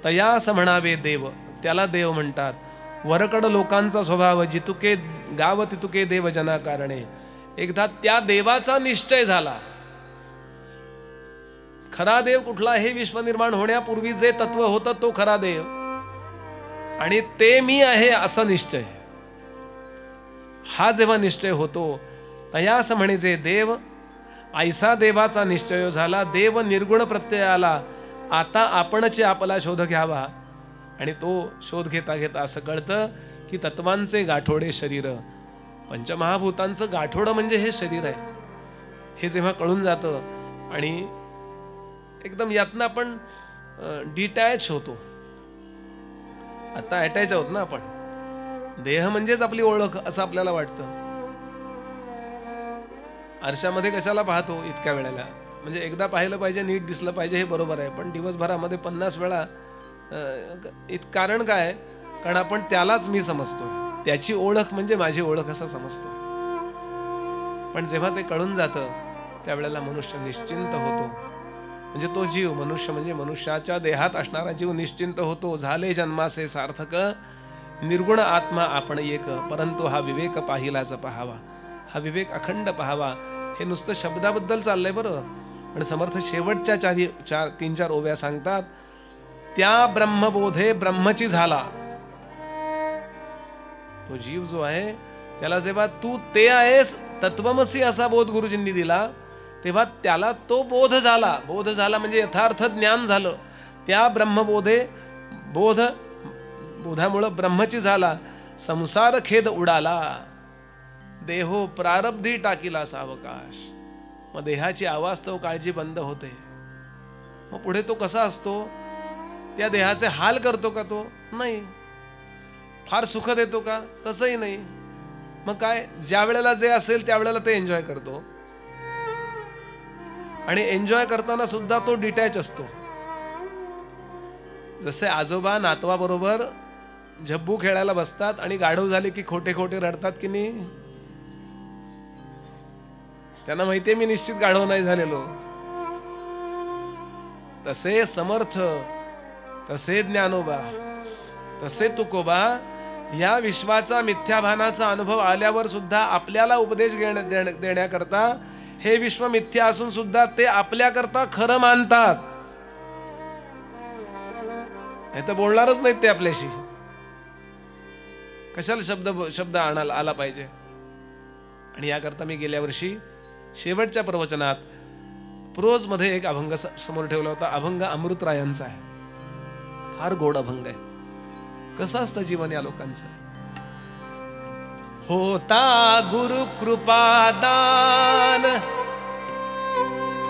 तयास म्हणावे देव, त्याला देव म्हणतात. वरकड लोकांचा स्वभाव जितुके गाव तितुके देव जना कारणे. एकदा त्या देवाचा निश्चय झाला. खरा देव कुठला हे विश्व निर्माण होण्यापूर्वी जे तत्व होतं तो खरा देव, आणि ते मी आहे असा निश्चय. हा जेव्हा निश्चय होतो तयास म्हणेजे देव, ऐसा देवाचा निश्चय झाला. देव निर्गुण प्रत्ययाला आता आपणचे आपला शोध घ्यावा. आणि तो शोध घेता घेता असं कळतं की तत्वांचे गाठोडे शरीर, पंचमहाभूतांचं गाठोडं म्हणजे हे शरीर आहे. हे जेव्हा कळून जातं आणि एकदम यातनं आपण डिटॅच होतो. आता अटॅच आहोत ना आपण. देह म्हणजेच आपली ओळख असं आपल्याला वाटतं. आरशामध्ये कशाला पाहतो इतक्या वेळेला? म्हणजे एकदा पाहिलं पाहिजे, नीट दिसलं पाहिजे, हे बरोबर आहे. पण दिवसभरामध्ये 50 वेळा कारण काय? कारण आपण त्यालाच मी समजतो. त्याची ओळख म्हणजे माझी ओळख असं समजतो. पण जेव्हा ते कळून जातं त्यावेळेला मनुष्य निश्चिंत होतो. म्हणजे तो जीव, मनुष्य म्हणजे मनुष्याच्या देहात असणारा जीव निश्चिंत होतो. झाले जन्मासे सार्थक, निर्गुण आत्मा आपण एक. परंतु हा विवेक पाहिलाच पहावा, हा विवेक अखंड पहावा. हे नुसतं शब्दाबद्दल चाललंय बरं. पण समर्थ शेवटच्या 3-4 ओव्या सांगतात, त्या ब्रह्मबोधे ब्रह्मची झाला. तो जीव जो आहे त्याला जेव्हा तू ते आहेस तत्वमसी असा बोध गुरुजींनी दिला, तेव्हा त्याला तो बोध झाला. बोध झाला म्हणजे यथार्थ ज्ञान झालं. त्या ब्रह्मबोधे बोधामुळं ब्रह्मची झाला. संसार खेद उडाला, देहो प्रारब्धी टाकीला सावकाश. मग देहाची अवास्तव काळजी बंद होते. मग पुढे तो कसा असतो? त्या देहाचे हाल करतो का तो? नाही. फार सुख देतो का? तसंही नाही. मग काय? ज्या वेळेला जे असेल त्यावेळेला ते एन्जॉय करतो. आणि एन्जॉय करताना सुद्धा तो डिटॅच असतो. जसे आजोबा नातवाबरोबर झब्बू खेळायला बसतात आणि गाढव झाले की खोटे खोटे रडतात की नाही? त्यांना माहितीये मी निश्चित गाढव नाही झालेलो. तसे समर्थ, तसे ज्ञानोबा, तसे तुकोबा या विश्वाचा मिथ्याभानाचा अनुभव आल्यावर सुद्धा आपल्याला उपदेश देण्याकरता, हे विश्व मिथ्या असून सुद्धा ते आपल्याकरता खरं मानतात. हे तर बोलणारच नाहीत ते आपल्याशी. कशाला शब्द आला पाहिजे? आणि याकरता मी गेल्या वर्षी शेवटच्या प्रवचनात प्रोज मध्ये एक अभंग समोर ठेवला होता. अभंग अमृतरायांचा आहे. फार गोड अभंग आहे. कसं असतं जीवन या लोकांचं. होता गुरु कृपादान,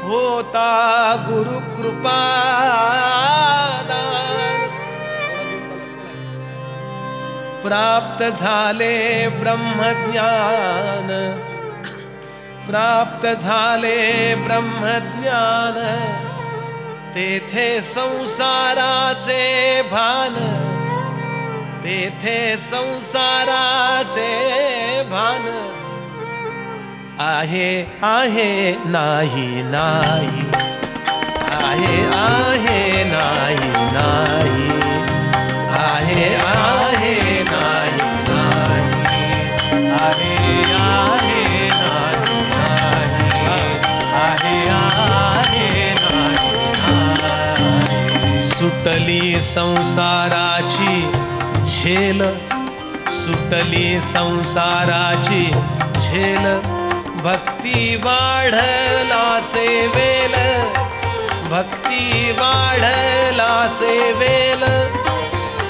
होता गुरु कृपादान, प्राप्त झाले ब्रह्मज्ञान, प्राप्त झाले ब्रह्मज्ञान. तेथे संसाराचे भान, तेथे संसाराचे भान. आहे आहे नाही नाही, आहे आहे नाही नाही, आहे आहे नाही नाही, आहे आहे नाही नाही, आहे आहे नाही नाही. सुटली संसाराची झेल, सुटली संसाराची झेल, भक्ती वाढला सेवेल, भक्ती वाढला सेवेल,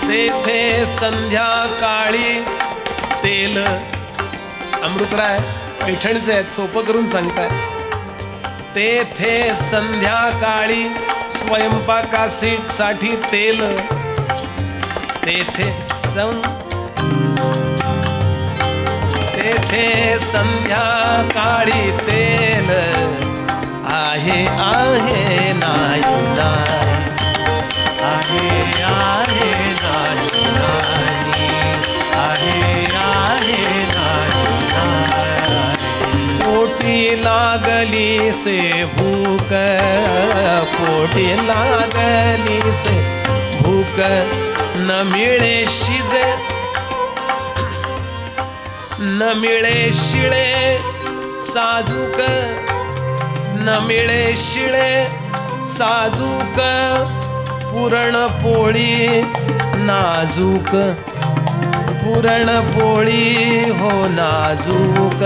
तेथे संध्याकाळी तेल. अमृतराय पैठणचे आहेत, सोपं करून सांगताय. तेथे संध्याकाळी स्वयंपाकासाठी तेल, तेथे संध्याकाळी तेल, आहे आहे नाही नाही, आहे आहे नाही नाही, आहे आहे नाही नाही. पोटी लागली से भूक, पोटी लागली से भूक, न मिळे शिजे न मिळे शिळे साजूक, न मिळे शिळे साजूक, पुरणपोळी नाजूक, पुरणपोळी हो नाजूक,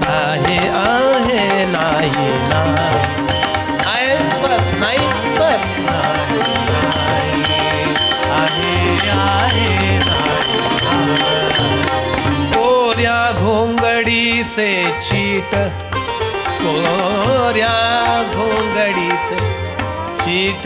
आहे आहे नाही ना, आहे परत नाही परत नाही, आहे आहे कोऱ्या घोंगडीचे चीट, कोऱ्या घोंगडीचे चीट,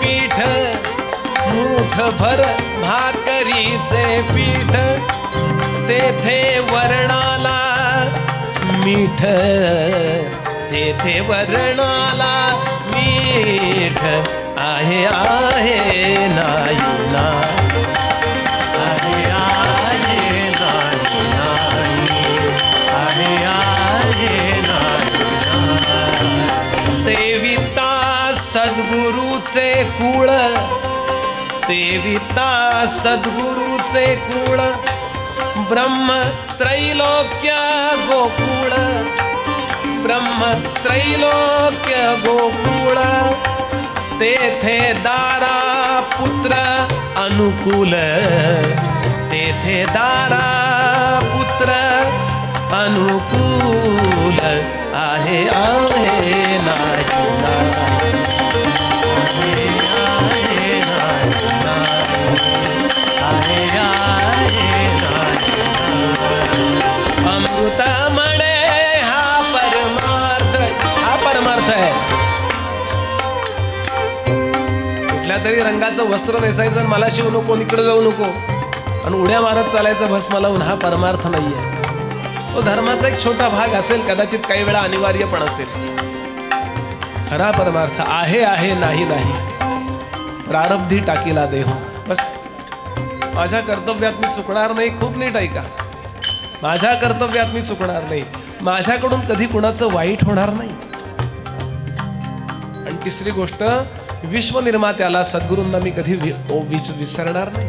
पीठ, मुठभर भाकरीचे पीठ, तेथे वर्णाला मीठ, तेथे वर्णाला मीठ, आहे आहे नाही ना, आहे आहे नाही नाही, आहे आहे नाही. सेविता सद्गुरूचे कुळ, सेविता सद्गुरूचे कुळ, ब्रह्म त्रैलोक्य गोकुळ, ब्रह्म त्रैलोक्य गोकुळ, तेथे दारा पुत्र अनुकूल, तेथे दारा पुत्र अनुकूल, आहे आहे नाही नाही, आहे नाही नाही, आहे आहे नाही. अमृत म्हणे हा परमार्थ, हा परमार्थ आहे. कुठल्या तरी रंगाचं वस्त्र नेसायचं, मला शिवू नको, इकडे जाऊ नको आणि उड्या मारत चालायचं भस्म लावून, हा परमार्थ नाहीये. तो धर्माचा एक छोटा भाग असेल, कदाचित काही वेळा अनिवार्य पण असेल. खरा परमार्थ आहे आहे नाही नाही, प्रारब्धी टाकीला देहो. बस माझ्या कर्तव्यात मी चुकणार नाही. खूप नीट ऐका, माझ्या कर्तव्यात मी चुकणार नाही, माझ्याकडून कधी कुणाचं वाईट होणार नाही. आणि तिसरी गोष्ट, विश्वनिर्मात्याला सद्गुरूंना मी कधी विसरणार नाही.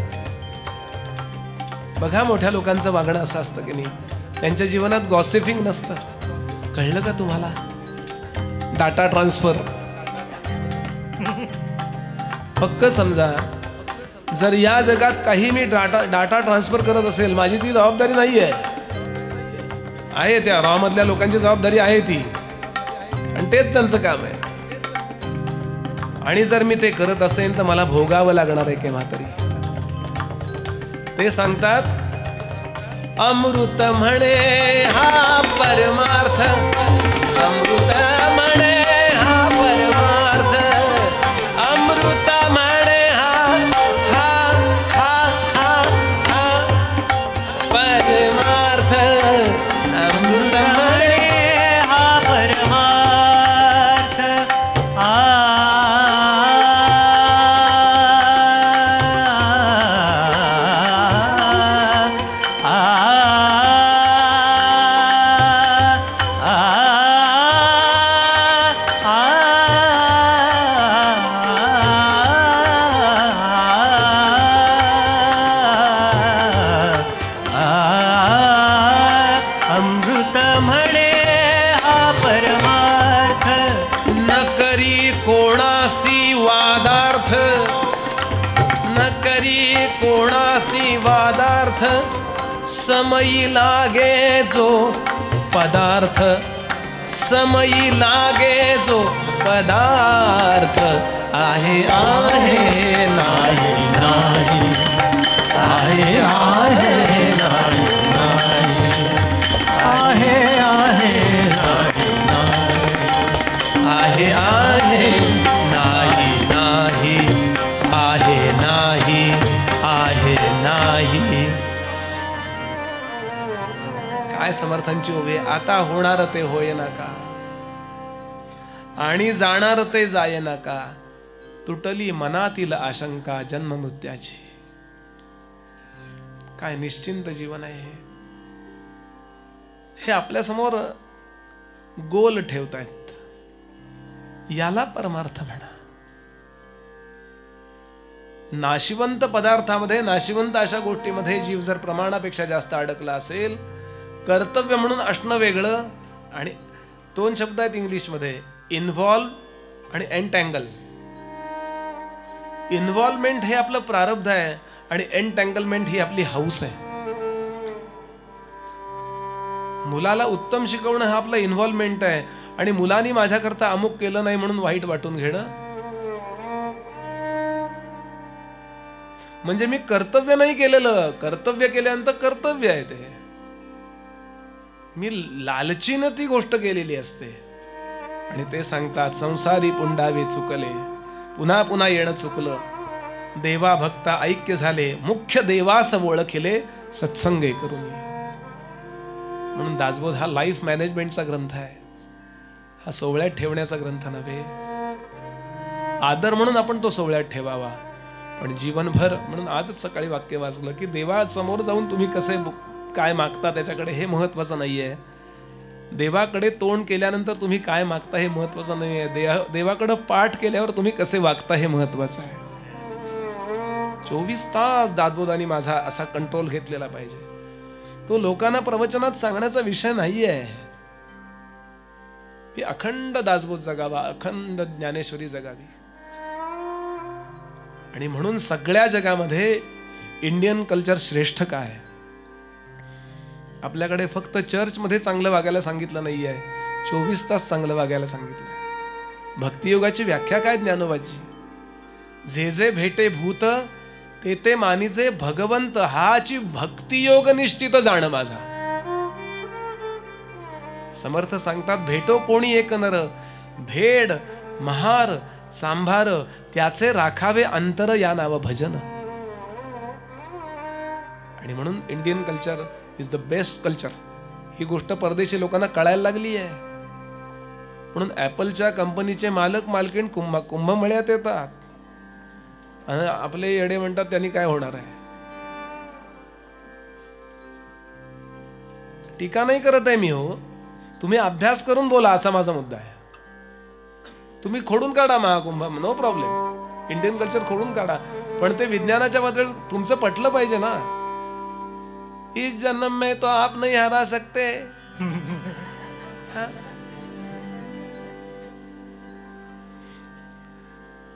बघा मोठ्या लोकांचं वागणं असं असतं की नाही, त्यांच्या जीवनात गॉसिपिंग नसतं. कळलं का तुम्हाला? Data transfer. फक्त समजा जर या जगात काही मी डाटा ट्रान्सफर करत असेल, माझी ती जबाबदारी नाही आहे, त्या रॉ मधल्या लोकांची जबाबदारी आहे ती, आणि तेच त्यांचं काम आहे. आणि जर मी ते करत असेल तर मला भोगावं लागणार आहे केव्हा तरी. ते सांगतात, अमृत म्हणे हा परमार्थ, अमृत म्हणे हा परमार्थ, अमृत म्हणे हा हा हा हा हा परमार्थ, अमृत म्हणे वासी वादार्थ समयी लागे जो पदार्थ समयी लागे जो पदार्थ आहे आहे नाही नाही आहे आहे नाही नाही आहे आहे नाही नाही आहे आहे नाही नाही आहे नाही आहे नाही. काय समर्थांची उभे. आता होणार ते होय नका आणि जाणार ते जाय नका. तुटली मनातील आशंका जन्म मृत्याची. काय निश्चिंत जीवन आहे हे आपल्या समोर गोल ठेवतायत. याला परमार्थ म्हणा. नाशिवंत पदार्थामध्ये नाशिवंत अशा गोष्टीमध्ये जीव जर प्रमाणापेक्षा जास्त अडकला असेल, कर्तव्य म्हणून असणं वेगळं. आणि दोन शब्द आहेत इंग्लिशमध्ये, इन्व्हॉल्व आणि एन्टँगल. इन्व्हॉल्वमेंट हे आपलं प्रारब्ध आहे आणि एन्टँगलमेंट ही आपली हौस आहे. मुलाला उत्तम शिकवणं हा आपला इन्व्हॉल्वमेंट आहे आणि मुलांनी माझ्याकरता अमुक केलं नाही म्हणून वाईट वाटून घेणं म्हणजे मी कर्तव्य नाही केलेलं. कर्तव्य केल्यानंतर कर्तव्य आहे ते. मी लालचीनं ती गोष्ट केलेली असते. आणि ते सांगतात संसारी पुंडावे चुकले पुन्हा पुन्हा येणं चुकलं. देवा भक्ता ऐक्य झाले मुख्य देवास ओळखले सत्संगे करून. म्हणून दासबोध हा लाईफ मॅनेजमेंटचा ग्रंथ आहे. हा सोहळ्यात ठेवण्याचा ग्रंथ नव्हे. आदर म्हणून आपण तो सोहळ्यात ठेवावा पण जीवनभर. म्हणून आजच सकाळी वाक्य वाचलं की देवासमोर जाऊन तुम्ही कसे काय मागता त्याच्याकडे हे महत्वाचं नाहीये. देवाकडे तोंड केल्यानंतर तुम्ही काय मागता हे महत्वाचं नाहीये. देवाकडे पाठ केल्यावर तुम्ही कसे वागता हे महत्वाचं आहे. 24 तास दासबोधांनी माझा असा कंट्रोल घेतलेला पाहिजे. तो लोकांना प्रवचनात सांगण्याचा विषय नाहीये. ही अखंड दासबोध जगावा, अखंड ज्ञानेश्वरी जगावी. आणि म्हणून सगळ्या जगामध्ये इंडियन कल्चर श्रेष्ठ काय. आपल्याकडे फक्त चर्चमध्ये चांगलं वागायला सांगितलं नाहीये, 24 तास चांगलं वागायला सांगितलं. भक्तियोगाची व्याख्या काय ज्ञानोबाची. जे जे भेटे भूत ते ते मानिजे भगवंत हाची भक्तियोग निश्चित जाण माझा. समर्थ सांगतात भेटो कोणी एक नर भेड महार सांभार त्याचे राखावे अंतर या नाव भजन. आणि म्हणून Indian culture is the best culture. ही गोष्ट परदेशी लोकांना कळायला लागली आहे. म्हणून ऍपलच्या कंपनीचे मालक मालकीण कुंभमेळ्यात येतात आणि आपले येडे म्हणतात त्यांनी काय होणार आहे. टीका नाही करत आहे मी. हो तुम्ही अभ्यास करून बोला असा माझा मुद्दा आहे. तुम्ही खोडून काढा Mahakumbh, no problem. Indian culture खोडून काढा पण ते विज्ञानाच्या पातळीवर तुमचं पटलं पाहिजे ना. इस जन्म में तो आप नहीं हरा सकते.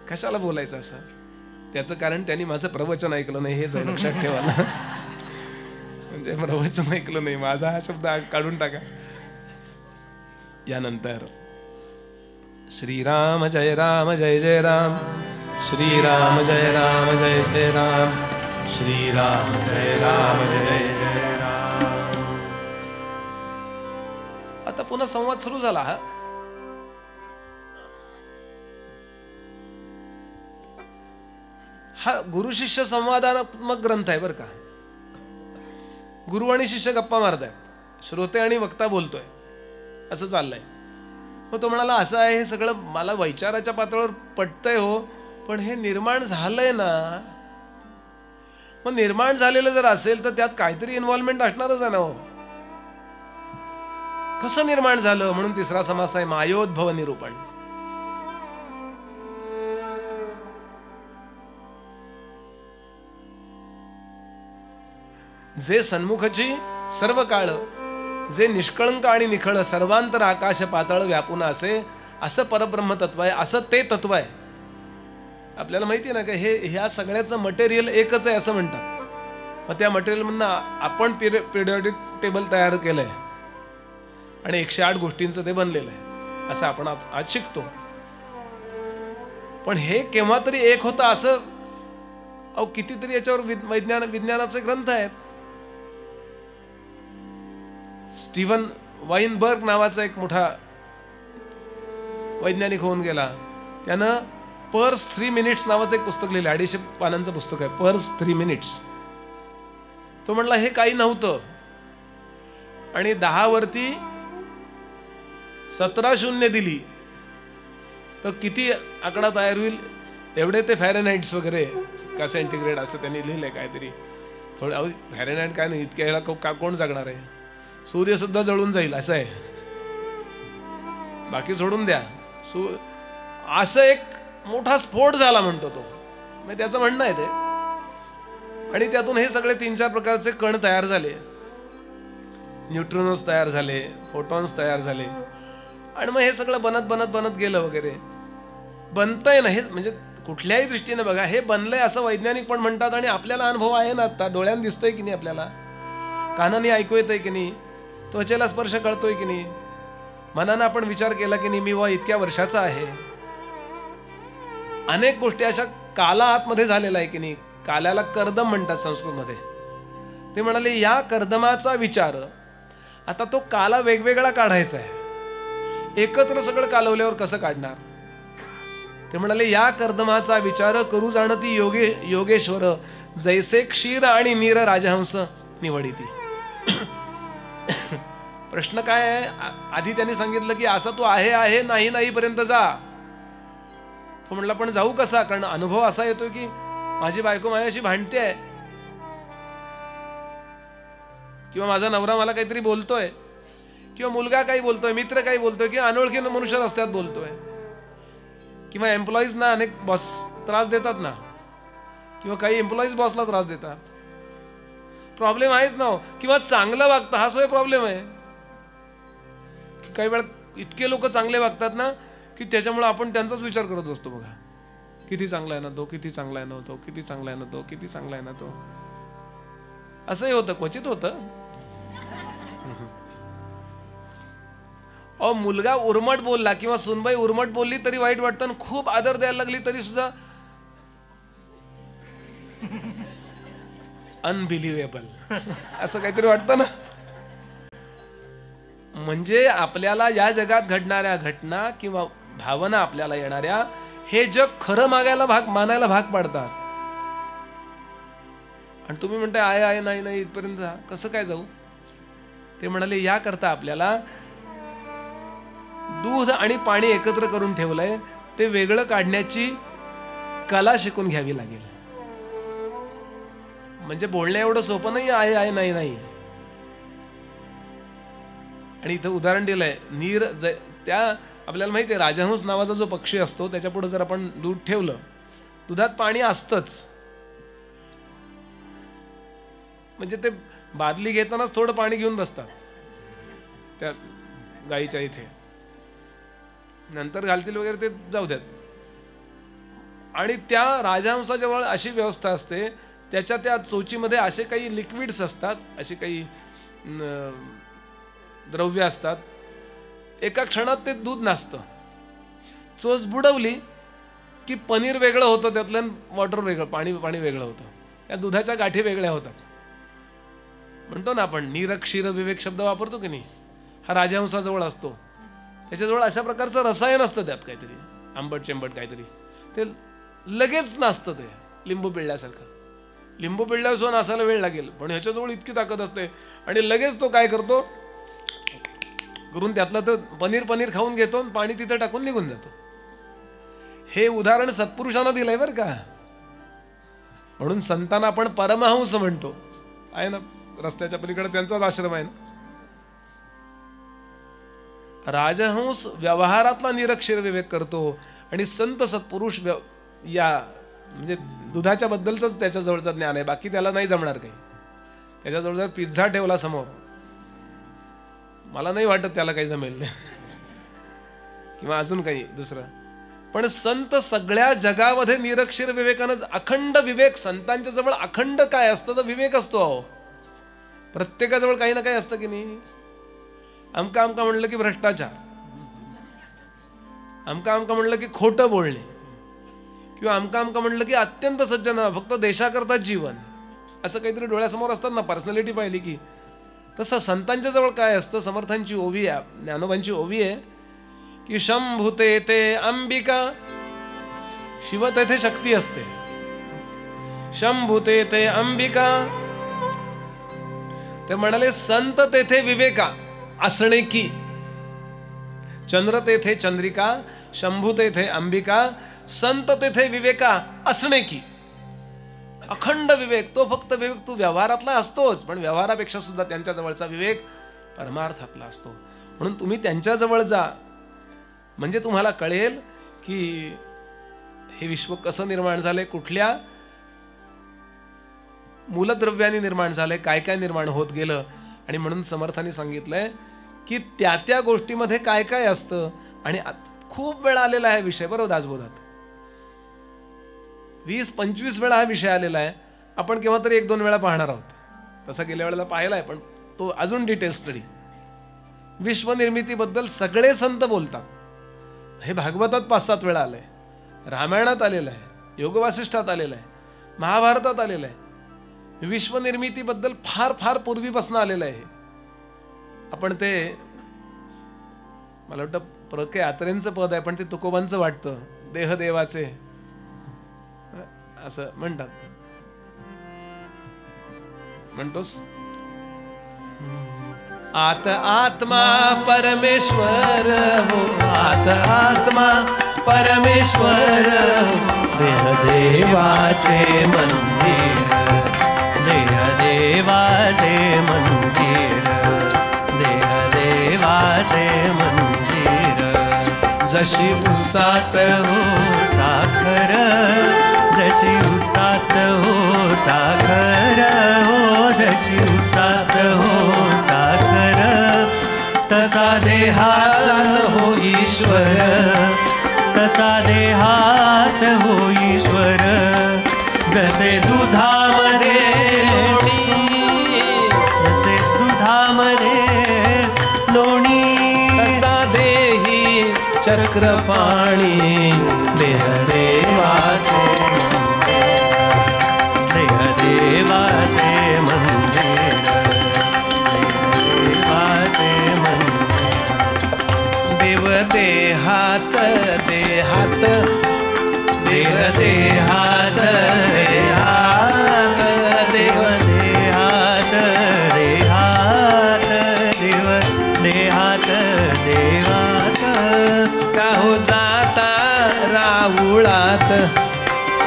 कशाला बोलायचं असं. त्याचं कारण त्यांनी माझं प्रवचन ऐकलं नाही हे लक्षात ठेवा ना. म्हणजे प्रवचन ऐकलं नाही माझा हा शब्द काढून टाका. यानंतर श्रीराम जय राम जय जय राम श्रीराम जय राम जय जय राम श्रीराम जय राम जय जय राम. आता पुन्हा संवाद सुरू झाला. हा गुरु शिष्य संवादात्मक ग्रंथ आहे बरं का. गुरु आणि शिष्य गप्पा मारतायत, श्रोते आणि वक्ता बोलतोय असं चाललंय. मग तो म्हणाला असं आहे हे सगळं मला वैचाराच्या पातळीवर पटतंय हो पण हे निर्माण झालंय ना. मग निर्माण झालेलं जर असेल तर त्यात काहीतरी इन्व्हॉल्वमेंट असणारच आहे ना. हो कसं निर्माण झालं म्हणून तिसरा समास आहे मायोद्भव निरूपण. जे सन्मुखची सर्व काळ जे निष्कळंक आणि निखळ सर्वांतर आकाश पाताळ व्यापून असे असं परब्रह्म तत्व आहे. असं ते तत्व आहे. आपल्याला माहिती आहे ना की हे ह्या सगळ्याचं मटेरियल एकच आहे असं म्हणतात मग त्या मटेरियलमधनं आपण पिरियॉडिक टेबल तयार केलंय आणि 108 गोष्टींचं ते बनलेलं आहे असं आपण आज शिकतो. पण हे केव्हा तरी एक होतं असं कितीतरी याच्यावर विज्ञानाचे ग्रंथ आहेत. स्टीव्हन वाइनबर्ग नावाचा एक मोठा वैज्ञानिक होऊन गेला. त्यानं पर्स 3 मिनिट्स नावाचं एक पुस्तक लिहिलं. 250 पानांचं पुस्तक आहे, पर्स 3 मिनिट्स. तो म्हणला हे काही नव्हतं आणि 10 वरती 17 शून्य दिली तर किती आकडा तयार होईल एवढे ते फॅरेनहाइट्स वगैरे का सेंटीग्रेड असं त्यांनी लिहिलंय काहीतरी. थोडं फॅरेनहाइट काय नाही, इतक्या ह्याला कोण जगणार आहे. सूर्य सुद्धा जळून जाईल असं आहे, बाकी सोडून द्या. असं एक मोठा स्फोट झाला म्हणतो तो, म्हणजे त्याचं म्हणणं आहे ते. आणि त्यातून हे सगळे 3-4 प्रकारचे कण तयार झाले, न्यूट्रॉन्स तयार झाले, फोटॉन्स तयार झाले आणि मग हे सगळं बनत गेलं वगैरे. बनतंय ना हे, म्हणजे कुठल्याही दृष्टीने बघा हे बनलंय असं वैज्ञानिक पण म्हणतात आणि आपल्याला अनुभव आहे ना. आता डोळ्यानं दिसतंय की नाही, आपल्याला कानाने ऐकू येतंय की नाही, त्वचेला स्पर्श कळतोय की नाही, मनानं आपण विचार केला की नाही मी इतक्या वर्षाचा आहे. अनेक गोष्टी अशा काला आतमध्ये झालेला आहे की नाही. काल्याला कर्दम म्हणतात संस्कृतमध्ये. ते म्हणाले या कर्दमाचा विचार आता तो काला वेगवेगळा काढायचा आहे, एकत्र सगळं कालवल्यावर कसं काढणार. ते म्हणाले या कर्दमाचा विचार करू जाणती योगेश्वर जैसे क्षीर आणि नीर राजहंस निवडिती. प्रश्न काय आहे, आधी त्यांनी सांगितलं की असा तू आहे नाही पर्यंत जा. तो म्हणला पण जाऊ कसा, कारण अनुभव असा येतोय की माझी बायको माझ्याशी भांडते किंवा माझा नवरा मला काहीतरी बोलतोय किंवा मुलगा काही बोलतोय, मित्र काही बोलतोय किंवा अनोळखी मनुष्य रस्त्यात बोलतोय किंवा एम्प्लॉईज ना अनेक बॉस त्रास देतात ना, किंवा काही एम्प्लॉईज बॉसला त्रास देतात. प्रॉब्लेम आहेच ना. किंवा चांगलं वागतं हा सोय प्रॉब्लेम आहे. काही वेळा इतके लोक चांगले वागतात ना की त्याच्यामुळे आपण त्यांचाच विचार करत बसतो. बघा किती चांगला आहे ना तो, किती चांगला आहे ना तो, किती चांगला आहे ना तो, किती चांगला आहे ना तो. असंही होतं, क्वचित होतं. मुलगा उर्मट बोलला किंवा सुनबाई उर्मट बोलली तरी वाईट वाटतं, खूप आदर द्यायला लागली तरी सुद्धा अनबिलिव्हेबल असं काहीतरी वाटतं ना. म्हणजे आपल्याला या जगात घडणाऱ्या घटना किंवा भावना आपल्याला येणाऱ्या हे जग खरं मानायला भाग पाडतात. आणि तुम्ही म्हणताय आहे नाही इथपर्यंत कसं काय जाऊ. ते म्हणाले याकरता आपल्याला दूध आणि पाणी एकत्र करून ठेवलंय, ते वेगळं काढण्याची कला शिकून घ्यावी लागेल. म्हणजे बोलण्या एवढं सोपं नाही आहे नाही. आणि इथं उदाहरण दिलंय नीर. त्या आपल्याला माहिती आहे राजहंस नावाचा जो पक्षी असतो त्याच्या पुढे जर आपण दूध ठेवलं, दुधात पाणी असतंच. म्हणजे ते बादली घेतानाच थोडं पाणी घेऊन बसतात त्या गाईच्या इथे, नंतर घालतील वगैरे ते जाऊ द्यात. आणि त्या राजहंसाजवळ अशी व्यवस्था असते, त्याच्या त्या चोचीमध्ये असे काही लिक्विड्स असतात, असे काही द्रव्य असतात, एका क्षणात ते दूध नासतं. चोच बुडवली की पनीर वेगळं होतं त्यातलं, वॉटर वेगळं, पाणी वेगळं होतं, त्या दुधाच्या गाठी वेगळ्या होतात. म्हणतो ना आपण नीर क्षीर विवेक शब्द वापरतो की नाही, हा राजहंसाजवळ असतो. त्याच्याजवळ अशा प्रकारचं रसायन असतं, त्यात काहीतरी आंबट चेंबट काहीतरी, ते लगेच नासतं. ते लिंबू पिळल्यासारखं. लिंबू पिळल्यावर सोन असायला वेळ लागेल, पण ह्याच्याजवळ इतकी ताकद असते आणि लगेच तो काय करतो करून त्यातलं तो पनीर खाऊन घेतो, पाणी तिथं टाकून निघून जातो. हे उदाहरण सत्पुरुषांना दिलंय बरं का. म्हणून संतांना आपण परमहंस म्हणतो. आहे ना रस्त्याच्या पलीकडे त्यांचाच आश्रम आहे ना. राजहंस व्यवहारातला निरक्षर विवेक करतो आणि संत सत्पुरुष म्हणजे दुधाच्या बद्दलच त्याच्याजवळचं ज्ञान आहे, बाकी त्याला नाही जमणार काही. त्याच्याजवळ जर पिझ्झा ठेवला समोर, मला नाही वाटत त्याला काही जमेल किंवा अजून काही दुसरं. पण संत सगळ्या जगामध्ये निरक्षर विवेकानं अखंड विवेक, संतांच्या जवळ अखंड काय असतं तर विवेक असतो. अहो प्रत्येकाजवळ काही ना काही असतं की नाही. अमका अमका म्हणलं की भ्रष्टाचार, अमका अमका म्हणलं की खोटं बोलणे, किंवा अमका अमका म्हणलं की अत्यंत सज्जन, फक्त देशाकरता जीवन, असं काहीतरी डोळ्यासमोर असतात ना, पर्सनॅलिटी पाहिली की. तसं संतांच्या जवळ काय असतं. समर्थांची ओवी आहे, ज्ञानोबांची ओवी आहे की शंभू तेथे अंबिका, शिव तेथे शक्ती असते. शंभू तेथे अंबिका, ते म्हणाले संत तेथे विवेका असणे की. चंद्र तेथे चंद्रिका, शंभू तेथे अंबिका, संत तेथे विवेका असणे की. अखंड विवेक, तो फक्त विवेक तू व्यवहारातला असतोच, पण व्यवहारापेक्षा सुद्धा त्यांच्या जवळचा विवेक परमार्थातला असतो. म्हणून तुम्ही त्यांच्या जवळ जा, म्हणजे तुम्हाला कळेल की हे विश्व कसं निर्माण झालंय, कुठल्या मूलद्रव्याने निर्माण झालंय, काय काय निर्माण होत गेलं. आणि म्हणून समर्थांनी सांगितलंय की त्या त्या गोष्टीमध्ये काय काय असतं. आणि खूप वेळा आलेला आहे विषय, बरोबर दासबोधात 20-25 वेळा हा विषय आलेला आहे. आपण केव्हा तरी 1-2 वेळा पाहणार आहोत. तसं गेल्या वेळेला पाहिला आहे, पण तो अजून डिटेल स्टडी. विश्वनिर्मितीबद्दल सगळे संत बोलतात. हे भागवतात 5-7 वेळा आलंय, रामायणात आलेलं आहे, योगवासिष्ठात आलेलं आहे, महाभारतात आलेलं आहे. विश्वनिर्मितीबद्दल फार फार पूर्वीपासून आलेलं आहे. आपण ते, मला वाटतं प्र के आत्रेंचं पद आहे, पण ते तुकोबांचं वाटतं, देहदेवाचे असं म्हणतात. म्हणतोस आत आत्मा परमेश्वर हो, आत आत्मा परमेश्वर हो, देह देवाचे मंदिर, देह देवाचे मंदिर, देह देवाचे मंदिर. जशी उसात हो साखर, जशी उसात हो साखर हो, जशी उसात हो साखर, तसा देहात हो ईश्वर, तसा देहात हो ईश्वर. जसे दुधामध्ये लोणी, जसे दुधामध्ये लोणी, तसा देही चक्रपाणी, देह देवाचे, देह देवाचे मंदिर, देवाचे मंदिर. देव देहात देहात, देह देहात देहात, देव देहात देहात, देव देहात देवात. काहू जाता राऊळात,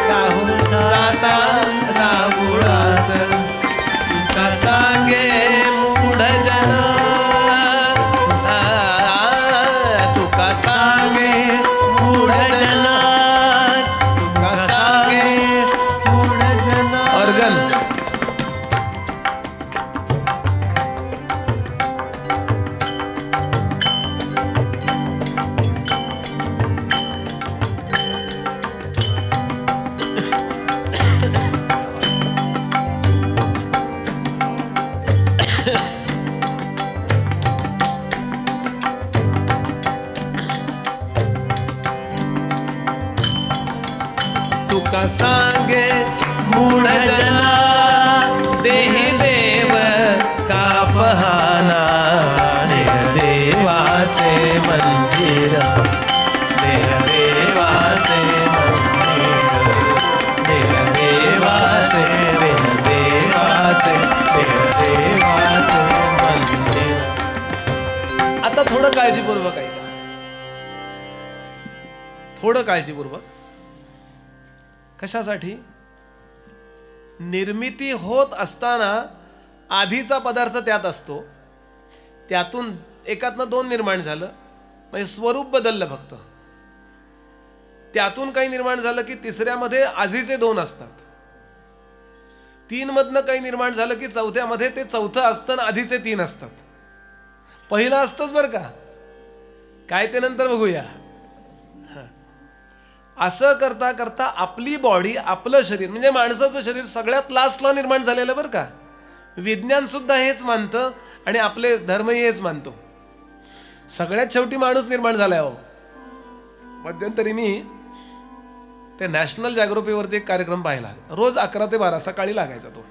काहू जाता राऊळात, तुका सांगे मूढ जना, तुका सांगे मूढ जना, तुका सांगे मूढ जना. ऑर्गन तुका सांगे मूढ जना, देही देव का पहाना, देह देवाचे मंदिर, देह देवाचे मंदिर, देह देवाचे, देह देवाचे, देह देवाचे मंदिर. आता थोडं काळजीपूर्वक ऐका, थोडं काळजीपूर्वक. कशासाठी? निर्मिती होत असताना आधीचा पदार्थ त्यात असतो, त्यातून एकातनं 2 निर्माण झालं, म्हणजे स्वरूप बदललं फक्त. त्यातून काही निर्माण झालं की तिसऱ्यामध्ये आधीचे 2 असतात. 3 मधनं काही निर्माण झालं की चौथ्यामध्ये ते चौथं असतं आणि आधीचे 3 असतात. पहिलं असतंच बरं का, काय ते नंतर बघूया. असं करता करता आपली बॉडी, आपलं शरीर, म्हणजे माणसाचं शरीर सगळ्यात लास्टला निर्माण झालेलं बरं का. विज्ञान सुद्धा हेच मानतं आणि आपले धर्मही हेच मानतो. सगळ्यात शेवटी माणूस निर्माण झालाय. हो, मध्यंतरी मी ते नॅशनल जॅग्रोफीवरती एक कार्यक्रम पाहिला. रोज 11 ते 12 सकाळी लागायचा. तो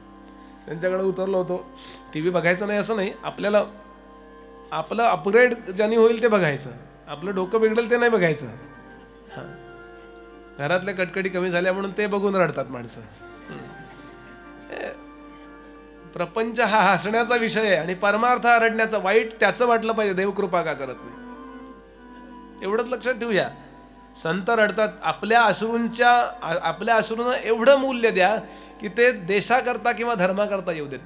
त्यांच्याकडे उतरलो होतो. टी व्ही बघायचं नाही असं नाही, आपल्याला आपलं अपग्रेड ज्याने होईल ते बघायचं, आपलं डोकं बिघडेल ते नाही बघायचं. हां, घरातल्या कटकटी कमी झाल्या म्हणून ते बघून रडतात माणसं. प्रपंच हा हसण्याचा विषय आहे आणि परमार्थ हा रडण्याचा. वाईट त्याचं वाटलं पाहिजे, देवकृपा का करत नाही, एवढंच लक्षात ठेवूया. संत रडतात. आपल्या अश्रूंना एवढं मूल्य द्या की ते देशाकरता किंवा धर्माकरता येऊ देत,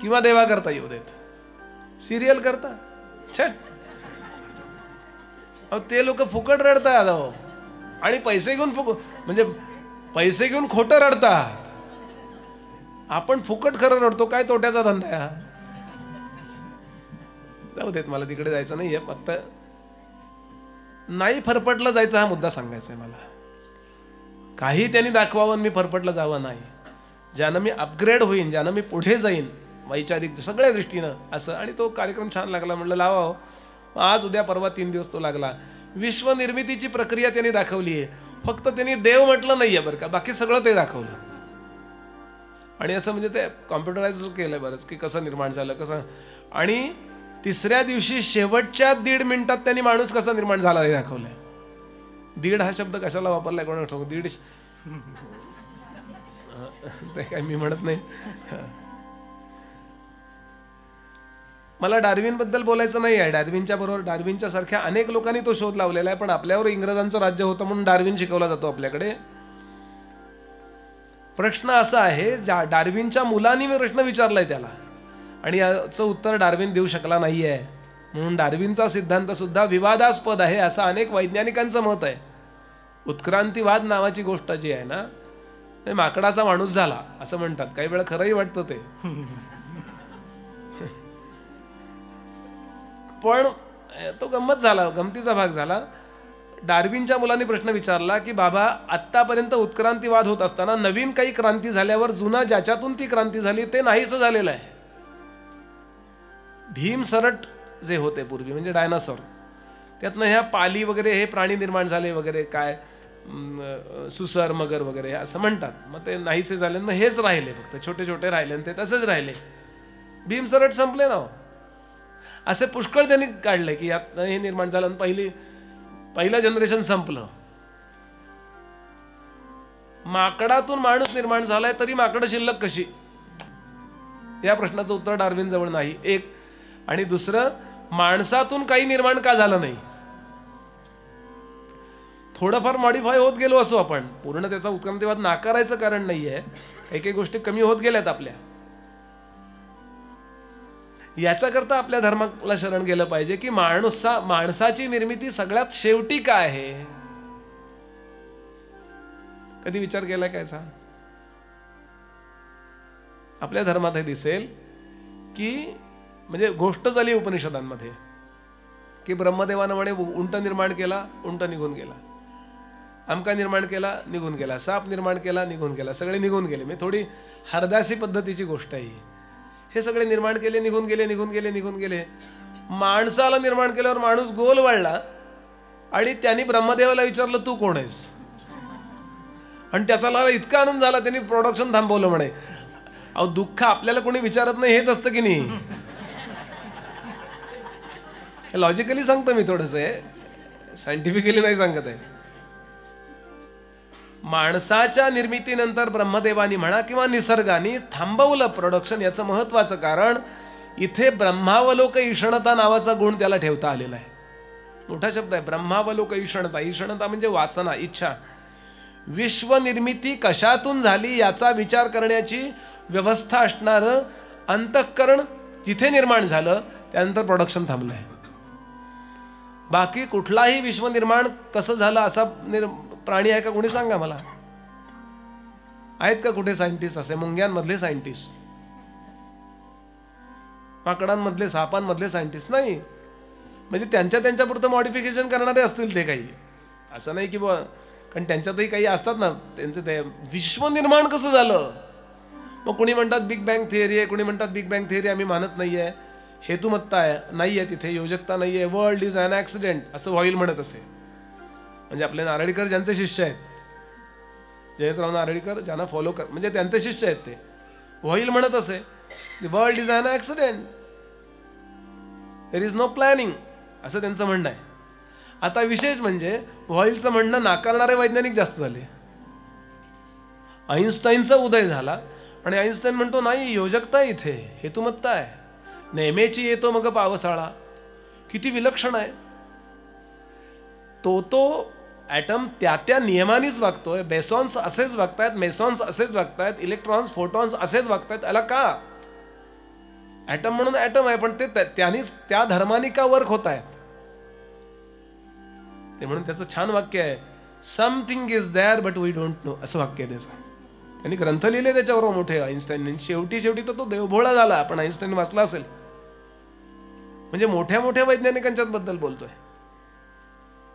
किंवा देवाकरता येऊ देत. सिरियल करता छट, ते लोक फुकट रडतात. अहो, आणि पैसे घेऊन म्हणजे पैसे घेऊन खोटं रडतात. आपण फुकट खरं रडतो. काय तोट्याचा धंदा आहे. जाऊ देत, मला तिकडे जायचं नाहीये. फक्त नाही फरफटलं जायचं हा मुद्दा सांगायचा आहे मला. काही त्यांनी दाखवावं, मी फरफटलं जावं नाही. ज्यानं मी अपग्रेड होईन, ज्यानं मी पुढे जाईन वैचारिक सगळ्या दृष्टीनं असं. आणि तो कार्यक्रम छान लागला, म्हणलं लावा. आज उद्या परवा 3 दिवस तो लागला. विश्वनिर्मितीची प्रक्रिया त्यांनी दाखवली आहे. फक्त त्यांनी देव म्हटलं नाहीये बरं का, बाकी सगळं ते दाखवलं. आणि असं म्हणजे ते कॉम्प्युटराइज केलंय बरंच की कसं निर्माण झालं, कसं. आणि तिसऱ्या दिवशी शेवटच्या 1.5 मिनिटात त्यांनी माणूस कसा निर्माण झाला हे दाखवलंय. 1.5 हा शब्द कशाला वापरलाय कोणाला सांगू. 1.5 ते काय मी म्हणत नाही. मला डार्विन बद्दल बोलायचं नाही आहे. डार्विनच्या बरोबर, डार्विनच्या सारख्या अनेक लोकांनी तो शोध लावलेला आहे. पण आपल्यावर इंग्रजांचं राज्य होतं म्हणून डार्विन शिकवला जातो आपल्याकडे. प्रश्न असा आहे, डार्विनच्या मुलांनी मी प्रश्न विचारलाय त्याला आणि याचं उत्तर डार्विन देऊ शकला नाहीये. म्हणून डार्विनचा सिद्धांत सुद्धा विवादास्पद आहे असं अनेक वैज्ञानिकांचं मत आहे. उत्क्रांतीवाद नावाची गोष्ट जी आहे ना, ते माकडाचा माणूस झाला असं म्हणतात. काही वेळा खरंही वाटतं ते. पण तो गमतीचा भाग झाला. डार्विनच्या मुलांनी प्रश्न विचारला की बाबा, आत्तापर्यंत उत्क्रांतीवाद होत असताना नवीन काही क्रांती झाल्यावर जुना ज्याच्यातून ती क्रांती झाली ते नाहीच झालेलं आहे. भीमसरट जे होते पूर्वी, म्हणजे डायनासॉर, त्यातनं ह्या पाली वगैरे हे प्राणी निर्माण झाले वगैरे, काय सुसर मगर वगैरे असं म्हणतात. मग ते नाहीसे झाले, मग हेच राहिले, फक्त छोटे छोटे राहिले आणि ते तसेच राहिले. भीमसरट संपले ना. असे पुष्कळ त्यांनी काढले की यात हे निर्माण झालं, पहिलं जनरेशन संपलं. माकडातून माणूस निर्माण झालाय तरी माकडं शिल्लक कशी, या प्रश्नाचं उत्तर डार्विन जवळ नाही. एक. आणि दुसरं, माणसातून काही निर्माण का झालं नाही. थोडंफार मॉडिफाय होत गेलो असो आपण, पूर्ण त्याचा उत्क्रांतीवाद नाकारायचं कारण नाहीये. काही काही गोष्टी कमी होत गेल्यात आपल्या. याच्याकरता आपल्या धर्माला शरण गेलं पाहिजे की माणसाची निर्मिती सगळ्यात शेवटी काय आहे. कधी विचार केलाय कायचा. आपल्या धर्मात हे दिसेल की, म्हणजे गोष्ट झाली उपनिषदांमध्ये की ब्रह्मदेवानं म्हणे उंट निर्माण केला, उंट निघून गेला. आमका निर्माण केला, निघून गेला. साप निर्माण केला, निघून गेला. सगळे निघून गेले. मी थोडी हरदासी पद्धतीची गोष्ट आहे. हे सगळे निर्माण केले, निघून गेले, निघून गेले, निघून गेले. माणसाला निर्माण केल्यावर माणूस गोल वाढला आणि त्यांनी ब्रह्मदेवाला विचारलं तू कोण आहेस. आणि त्याचा इतका आनंद झाला त्यांनी प्रोडक्शन थांबवलं म्हणे. अहो, दुःख आपल्याला कोणी विचारत नाही हेच असतं की नाही. हे लॉजिकली सांगतो मी, थोडंसं सायंटिफिकली नाही सांगत आहे. माणसाच्या निर्मितीनंतर ब्रह्मदेवानी म्हणा किंवा निसर्गाने थांबवलं प्रोडक्शन. याचं महत्वाचं कारण इथे ब्रह्मावलोक ईषणता नावाचा गुण त्याला ठेवता आलेला आहे. मोठा शब्द आहे ब्रह्मावलोक ईषणता. ईषणता म्हणजे वासना, इच्छा. विश्वनिर्मिती कशातून झाली याचा विचार करण्याची व्यवस्था असणारं अंतःकरण जिथे निर्माण झालं त्यानंतर प्रोडक्शन थांबलं आहे. बाकी कुठलाही विश्वनिर्माण कसं झालं असा प्राणी आहे का कोणी सांगा मला. आहेत का कुठे सायंटिस्ट असे. मुंग्यांमधले सायंटिस्ट, माकडांमधले, सापांमधले सायंटिस्ट नाही. म्हणजे त्यांच्या पुरतं मॉडिफिकेशन करणारे असतील ते काही. असं नाही की कारण त्यांच्यातही काही असतात ना, त्यांचं ते विश्व निर्माण कसं झालं. मग कुणी म्हणतात बिग बँग थिअरी आहे, कुणी म्हणतात बिग बँग थिअरी आम्ही मानत नाही आहे, हेतुमत्ता आहे नाही आहे, तिथे योजकता नाही आहे, वर्ल्ड इज अन ॲक्सिडेंट असं व्हॉईल म्हणत असे. म्हणजे आपले नारळीकर ज्यांचे शिष्य आहेत, जयंतराव नारळीकर ज्यांना फॉलो कर म्हणजे त्यांचे शिष्य आहेत, ते व्हॉईल म्हणत असे the world is an accident, there is no planning, असं त्यांचं म्हणणं आहे. आता विशेष म्हणजे व्हॉईलचं म्हणणं नाकारणारे वैज्ञानिक जास्त झाले. आईन्स्टाईनचा उदय झाला आणि आईन्स्टाईन म्हणतो नाही, योजकता इथे, हेतुमत्ता आहे, नेहमीची येतो मग पावसाळा. किती विलक्षण आहे. तो ॲटम त्या नियमानेच वागतोय. बेसॉन्स असेच वागतायत, मेसॉन्स असेच वागतायत, इलेक्ट्रॉन्स फोटॉन्स असेच वागतायत. याला का ॲटम म्हणून ॲटम आहे, पण ते त्यांनीच त्या धर्माने का वर्क होत आहेत. म्हणून त्याचं छान वाक्य आहे, something is there but we don't know, असं वाक्य आहे त्याचं. त्यांनी ग्रंथ लिहिले त्याच्यावर मोठे आईन्स्टाईन. शेवटी तर तो देवभोळा झाला, पण आईन्स्टाईन वाचला असेल. म्हणजे मोठ्या मोठ्या वैज्ञानिकांच्याच बद्दल बोलतोय.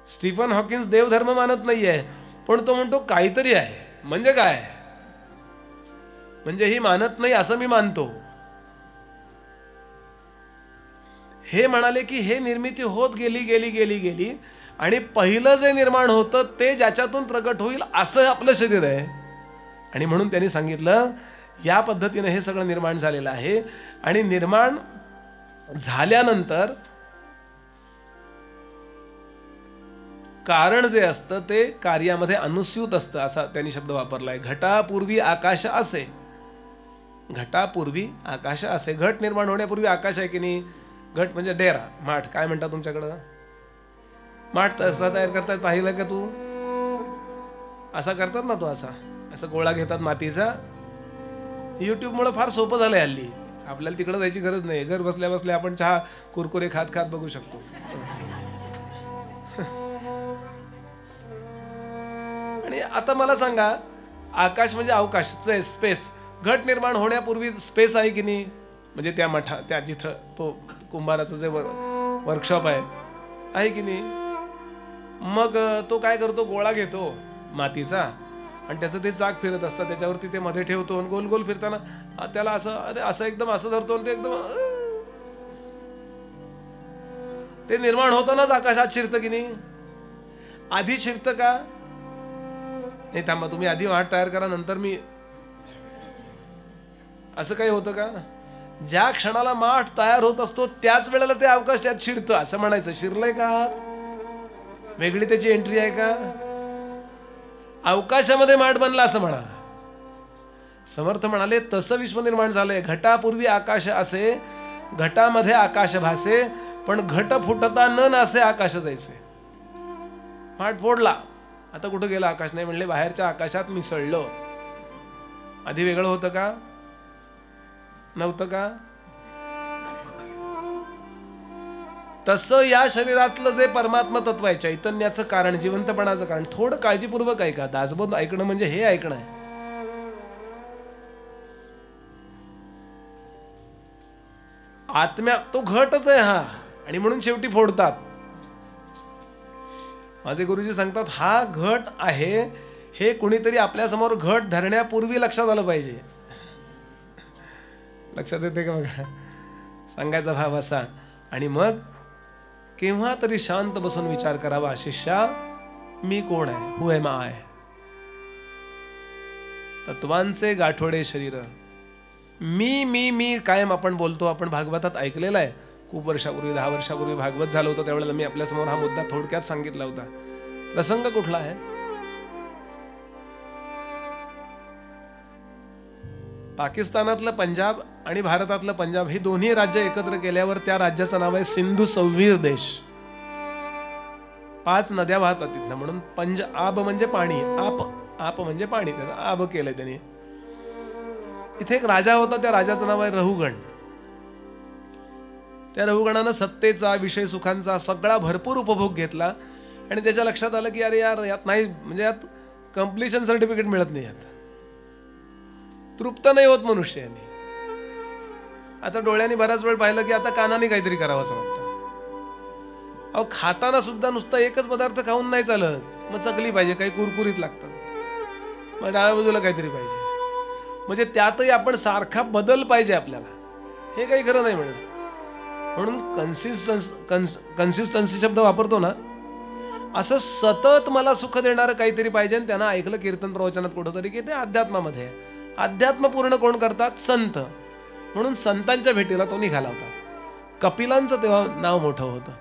स्टीफन हॉकिन्स देवधर्म मानत नाहीये, पण तो म्हणतो काहीतरी आहे. म्हणजे काय, म्हणजे ही मानत नाही असं मी मानतो. हे म्हणाले की हे निर्मिती होत गेली गेली गेली गेली आणि पहिलं जे निर्माण होतं ते ज्याच्यातून प्रकट होईल असं आपलं शरीर आहे. आणि म्हणून त्यांनी सांगितलं या पद्धतीने हे सगळं निर्माण झालेलं आहे. आणि निर्माण झाल्यानंतर कारण जे असतं ते कार्यामध्ये अनुस्यूत असतं, असा त्यांनी शब्द वापरलाय. घटापूर्वी आकाश असे, घटापूर्वी आकाश असे. घट निर्माण होण्यापूर्वी आकाश आहे की नाही. घट म्हणजे डेरा, माठ, काय म्हणतात तुमच्याकडं, माठ तसा तयार करतात, पाहिलं का तू. असा करतात ना, तो असा गोळा घेतात मातीचा. युट्यूबमुळे फार सोपं झालंय हल्ली, आपल्याला तिकडे जायची गरज नाही. घर बसल्या बसल्या आपण चहा कुरकुरे खात खात बघू शकतो. आणि आता मला सांगा, आकाश म्हणजे अवकाश, स्पेस. घट निर्माण होण्यापूर्वी स्पेस आहे की नाही. म्हणजे त्या मठा, त्या जिथं तो कुंभाराचं जे वर्कशॉप आहे की नाही. मग तो काय करतो, गोळा घेतो मातीचा आणि त्याचं ते चाक फिरत असतं, त्याच्यावरती ते मध्ये ठेवतो आणि गोल गोल फिरताना त्याला असं, अरे असं एकदम असं धरतो आणि ते एकदम ते निर्माण होतानाच आकाशात शिरतं की नाही. आधी शिरतं का नाही. थांबा, तुम्ही आधी वाट तयार करा, नंतर मी. असं काही होतं का. ज्या क्षणाला माठ तयार होत असतो त्याच वेळेला ते अवकाश त्यात शिरतं, असं म्हणायचं. शिरलंय का, वेगळी त्याची एंट्री आहे का. अवकाशामध्ये माठ बनला असं म्हणा. समर्थ म्हणाले तसं विश्व निर्माण झालंय. घटापूर्वी आकाश असे, घटामध्ये आकाश भासे, पण घट फुटता न नासे आकाश जायचे. माठ फोडला, आता कुठं गेला आकाश. नाही म्हणले, बाहेरच्या आकाशात मिसळलं. आधी वेगळं होतं का, नव्हतं का. तसं या शरीरातलं जे परमात्मा तत्व आहे, चैतन्याचं कारण, जिवंतपणाचं कारण, थोडं काळजीपूर्वक ऐका. दासबोध ऐकणं म्हणजे हे ऐकणं आहे. आत्म्या तो घटच आहे हा, आणि म्हणून शेवटी फोडतात. माझे गुरुजी सांगतात हा घट आहे, हे कुणीतरी आपल्या समोर घट धरण्यापूर्वी लक्षात आलं पाहिजे. लक्षात येते का बघा, सांगायचा भाव असा. आणि मग केव्हा तरी शांत बसून विचार करावा, शिष्या मी कोण आहे, हु एम आय. तत्वांचे गाठोडे शरीर, मी मी मी कायम आपण बोलतो. आपण भागवतात ऐकलेला आहे खूप वर्षापूर्वी, 10 वर्षापूर्वी भागवत झालं होतं, त्यावेळेला मी आपल्यासमोर हा मुद्दा थोडक्यात सांगितला होता. प्रसंग कुठला आहे, पाकिस्तानातलं पंजाब आणि भारतातलं पंजाब ही दोन्ही राज्य एकत्र केल्यावर त्या राज्याचं नाव आहे सिंधू सव्वीर देश. 5 नद्या वाहतात तिथनं, म्हणून पंजाब म्हणजे पाणी, आप म्हणजे पाणी, त्याचं आब केलंय त्यांनी. इथे एक राजा होता, त्या राजाचं नाव आहे रहुगण. त्या रहुगणानं सत्तेचा, विषय सुखांचा सगळा भरपूर उपभोग घेतला आणि त्याच्या लक्षात आलं की अरे यार, यात नाही, म्हणजे यात कंप्लिशन सर्टिफिकेट मिळत नाही, यात तृप्त नाही होत मनुष्याने. आता डोळ्यांनी बराच वेळ पाहिलं की आता कानाने काहीतरी करावं असं वाटतं. अहो, खाताना सुद्धा नुसता एकच पदार्थ खाऊन नाही चालत. मग चकली पाहिजे, काही कुरकुरीत लागतं, मग डाव्या बाजूला काहीतरी पाहिजे. म्हणजे त्यातही आपण सारखा बदल पाहिजे आपल्याला, हे काही खरं नाही म्हणलं. म्हणून कन्सिस्टन्सी शब्द वापरतो ना, असं सतत मला सुख देणारं काहीतरी पाहिजे. आणि त्यांना ऐकलं कीर्तन प्रवचनात कुठंतरी की ते अध्यात्मामध्ये आहे. अध्यात्म पूर्ण कोण करतात? संत. म्हणून संतांच्या भेटीला तो निघाला होता. कपिलांचं तेव्हा नाव मोठं होतं.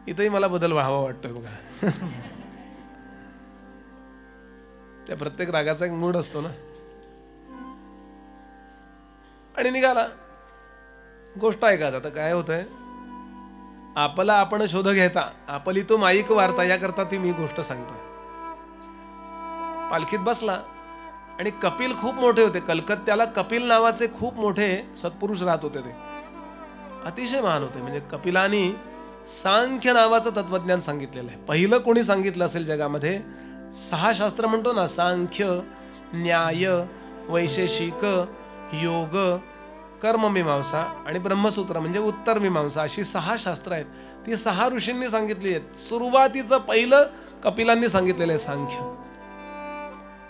इथंही मला बदल व्हावा वाटतोय बघा. त्या प्रत्येक रागाचा एक मूड असतो ना. आणि निघाला. गोष्ट ऐका. आता काय होतंय, आपला आपण शोध घेता आपली तो माईक वार्ता याकरता ती मी गोष्ट सांगतोय. पालखीत बसला आणि कपिल खूप मोठे होते. कलकत्त्याला कपिल नावाचे खूप मोठे सत्पुरुष राहत होते. ते अतिशय महान होते. म्हणजे कपिलांनी सांख्य नावाचं तत्वज्ञान सांगितलेलं आहे. पहिलं कोणी सांगितलं असेल जगामध्ये? 6 शास्त्र म्हणतो ना, सांख्य, न्याय, वैशेषिक, योग, कर्ममीमांसा आणि ब्रह्मसूत्र म्हणजे उत्तर मीमांसा, अशी 6 शास्त्र आहेत. ती 6 ऋषींनी सांगितली आहेत. सुरुवातीचं पहिलं कपिलांनी सांगितलेलं आहे सांख्य.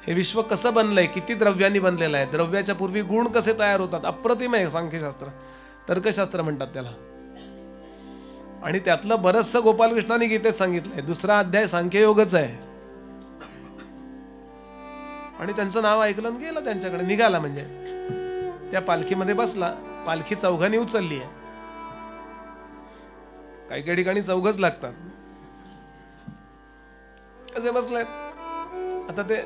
हे विश्व कसं बनलंय, किती द्रव्यांनी बनलेलं आहे, द्रव्याच्या पूर्वी गुण कसे तयार होतात, अप्रतिम आहे सांख्यशास्त्र. तर्कशास्त्र म्हणतात त्याला. आणि त्यातलं बरचसं गोपालकृष्णाने गीतेत सांगितलंय. 2रा अध्याय सांख्ययोगच आहे. आणि त्यांचं नाव ऐकलं आणि गेलं त्यांच्याकडे. निघाला म्हणजे त्या पालखीमध्ये बसला. पालखी चौघांनी उचलली आहे. काही काही ठिकाणी चौघच लागतात. कसे बसलेत आता ते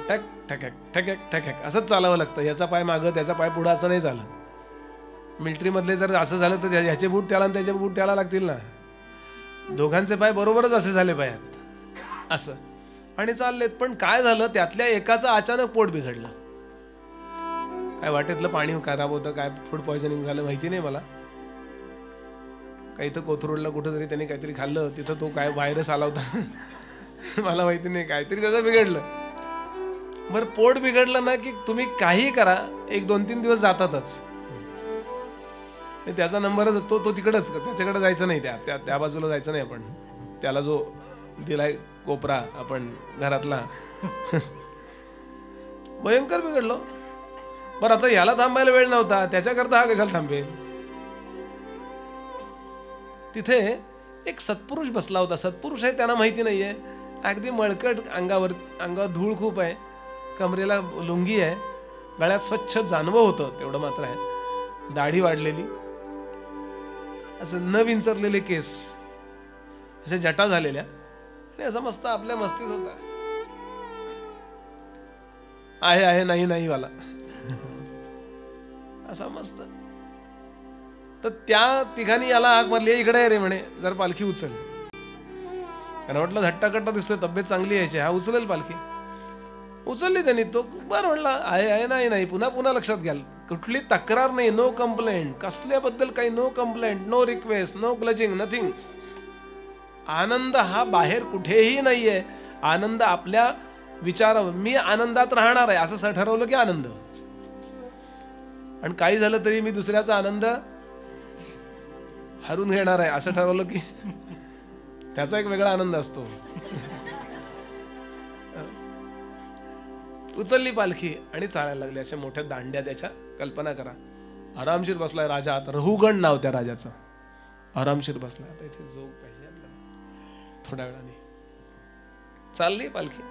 ठक ठकॅक ठकॅक ठकॅक असंच चालावं लागतं. याचा पाय मागं त्याचा पाय पुढं असं नाही झालं. मिलिटरी मधले जर असं झालं तर ह्याचे बूट त्याला आणि त्याचे बूट त्याला लागतील ना. दोघांचे पाय बरोबरच असे झाले पायात असं आणि चाललेत. पण काय झालं, त्यातल्या एकाचं अचानक पोट बिघडलं. काय वाटेतलं पाणी खराब होतं, काय फूड पॉयझनिंग झालं माहिती नाही मला. काही तर कोथरूडला कुठंतरी त्यांनी काहीतरी खाल्लं, तिथं तो काय व्हायरस आला होता मला माहिती नाही. काहीतरी त्याचं बिघडलं. बरं, पोट बिघडलं ना की तुम्ही काही करा, 1-2-3 दिवस जातातच. त्याचा नंबरच तो तिकडच, त्याच्याकडे जायचं नाही, त्या बाजूला जायचं नाही आपण. त्याला जो दिलाय कोपरा आपण घरातला भयंकर बिघडलो. बरं, आता याला थांबायला वेळ नव्हता, त्याच्याकरता हा कशाला थांबेल. तिथे एक सत्पुरुष बसला होता. सत्पुरुष आहे त्यांना माहिती नाहीये. अगदी मळकट, अंगावर धूळ खूप आहे, कमरेला लुंगी आहे, गळ्यात स्वच्छ जानवं होतं तेवढं मात्र आहे, दाढी वाढलेली, असं न विंचरलेले केस, अशा जटा झालेल्या, आणि असं मस्त आपल्या मस्तीत होता. आहे नाही नाही वाला असा मस्त. तर त्या तिघांनी याला आग मारली, इकडे आहे रे म्हणे, जर पालखी उचल. त्यांना वाटलं धट्टाकट्टा दिसतोय, तब्येत चांगली यायची, हा उचलेल पालखी. उचलली त्यांनी. तो बरं म्हणला, आहे नाही. पुन्हा लक्षात घ्याल, कुठली तक्रार नाही, नो कंप्लेंट, कसल्याबद्दल काही no complaint, no request, no ग्लजिंग, नथिंग. आनंद हा बाहेर कुठेही नाहीये. आनंद आपल्या विचारावर, मी आनंदात राहणार आहे असं ठरवलं की आनंद. आणि काही झालं तरी मी दुसऱ्याचा आनंद हरून घेणार आहे असं ठरवलं की त्याचा एक वेगळा आनंद असतो. उचलली पालखी आणि चालायला लागली. अशा मोठ्या दांड्या त्याच्या, कल्पना करा. आरामशीर बसलाय राजा. आता रहुगण नाव त्या राजाचं. आरामशीर बसला. आता इथे झोप पाहिजे आपल्याला. थोड्या वेळाने चालली पालखी.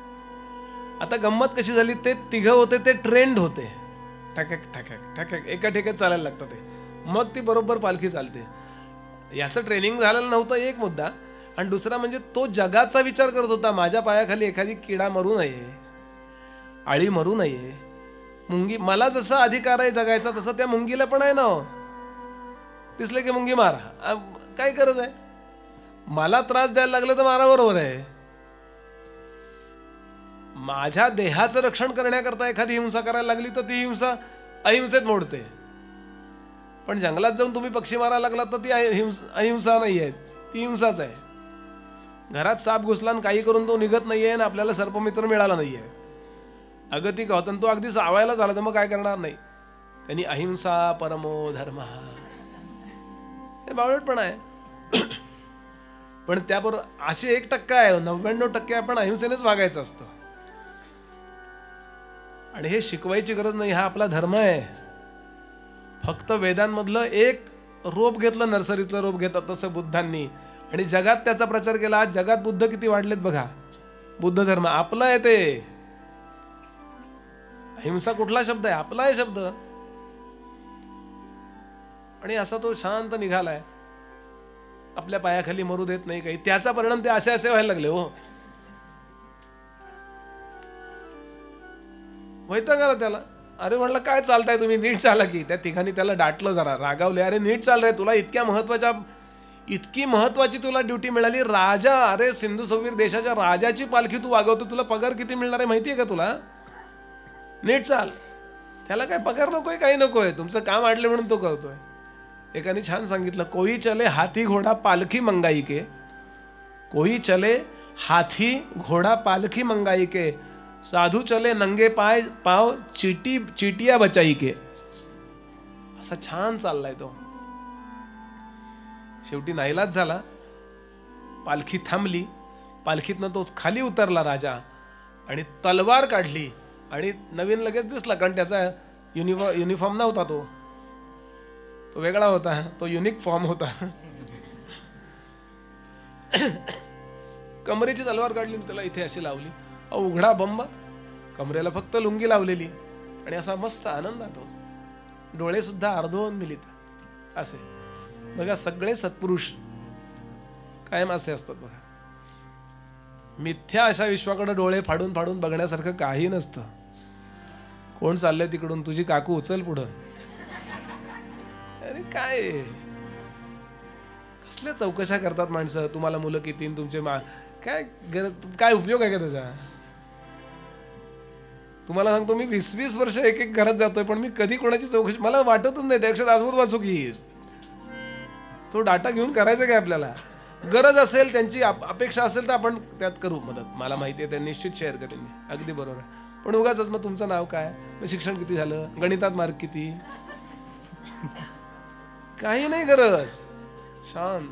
आता गंमत कशी झाली, ते तिघ होते ते ट्रेंड होते. ठकॅक ठकॅक ठकॅक एका ठिकाणी चालायला लागतं ते. मग ती बरोबर पालखी चालते. याचं ट्रेनिंग झालेलं नव्हतं एक मुद्दा. आणि दुसरा म्हणजे तो जगाचा विचार करत होता. माझ्या पायाखाली एखादी किडा मरू नये, आळी मरू नये, मुंगी, मला जसा अधिकार आहे जगायचा तसा त्या मुंगीला पण आहे ना. दिसले की मुंगी मारा, काय गरज आहे. मला त्रास द्यायला लागलं तर मारा, बरोबर आहे. माझ्या देहाचं रक्षण करण्याकरता एखादी हिंसा करायला लागली तर ती हिंसा अहिंसेत मोडते. पण जंगलात जाऊन तुम्ही पक्षी मारायला लागलात तर ती अहिंसा नाही आहे, ती हिंसाच आहे. घरात साप घुसला आणि काही करून तो निघत नाहीये आणि आपल्याला सर्पमित्र मिळाला नाहीये, अगतिक होता, तो अगदी सावायला झाला तर मग काय करणार नाही. त्यांनी अहिंसा परमो धर्म, ते बावळटपणा आहे. पण त्याबरोबर असे 1% आहे, 99% आपण अहिंसेनेच वागायचं असतं. आणि हे शिकवायची गरज नाही, हा आपला धर्म आहे. फक्त वेदांमधलं एक रोप घेतलं, नर्सरीतलं रोप घेतात तसं बुद्धांनी, आणि जगात त्याचा प्रचार केला. आज जगात बुद्ध किती वाढलेत बघा. बुद्ध धर्म आपला आहे, ते अहिंसा कुठला शब्द आहे? आपला आहे शब्द. आणि असा तो शांत निघालाय, आपल्या पायाखाली मरू देत नाही काही. त्याचा परिणाम ते असे व्हायला लागले. हो, वैतागाला त्याला. अरे म्हणलं काय चालताय तुम्ही, नीट चाला की. त्या ठिकाणी त्याला डाटलं, जरा रागावले. अरे नीट चाल रे, तुला इतकी महत्वाची तुला ड्युटी मिळाली. राजा, अरे सिंधू सव्वीर देशाच्या राजाची पालखी तू वागवतो, तुला पगार किती मिळणार आहे माहितीये का तुला? नीट चाल. त्याला काय पगार नकोय, काही नकोय, तुमचं काम आडले म्हणून तो करतोय. एकाने छान सांगितलं, कोई चले हाथी घोडा पालखी मंगाई के, कोई चले हाथी घोडा पालखी मंगाई के, साधू चले नंगे पाव चिटिया बचाई के. असा छान चाललाय तो. शेवटी नाईलाज झाला, पालखी थांबली. पालखीतनं तो खाली उतरला राजा, आणि तलवार काढली. आणि नवीन लगेच दिसला, कारण त्याचा युनिफॉर्म नव्हता, तो वेगळा होता, तो युनिक फॉर्म होता. कमरेची तलवार काढली, त्याला इथे अशी लावली. उघडा बंब, कमरेला फक्त लुंगी लावलेली, आणि असा मस्त आनंदात. डोळे सुद्धा अर्धवून मिलित असे. बघा, सगळे सत्पुरुष कायम असे असतात बघा. मिथ्या अशा विश्वाकडे डोळे फाडून फाडून बघण्यासारखं काही नसतं. कोण चाललंय तिकडून? तुझी काकू, उचल पुढं. अरे काय, कसल्या चौकशा करतात माणसं. तुम्हाला मुलं किती, तुमचे काय उपयोग आहे का त्याचा? तुम्हाला सांगतो, मी 20-20 वर्ष एक घरात जातोय, पण मी कधी कोणाची चौकशी, मला वाटतच नाही. त्यापेक्षा आजवर वाचू की तो डाटा घेऊन करायचं काय आपल्याला. गरज असेल, त्यांची अपेक्षा असेल तर आपण त्यात करू मदत. मला माहिती आहे ते निश्चित शेअर करेन मी, अगदी बरोबर आहे. पण उगाच मग तुमचं नाव काय, मग शिक्षण किती झालं, गणितात मार्क किती, काही नाही गरज. शांत.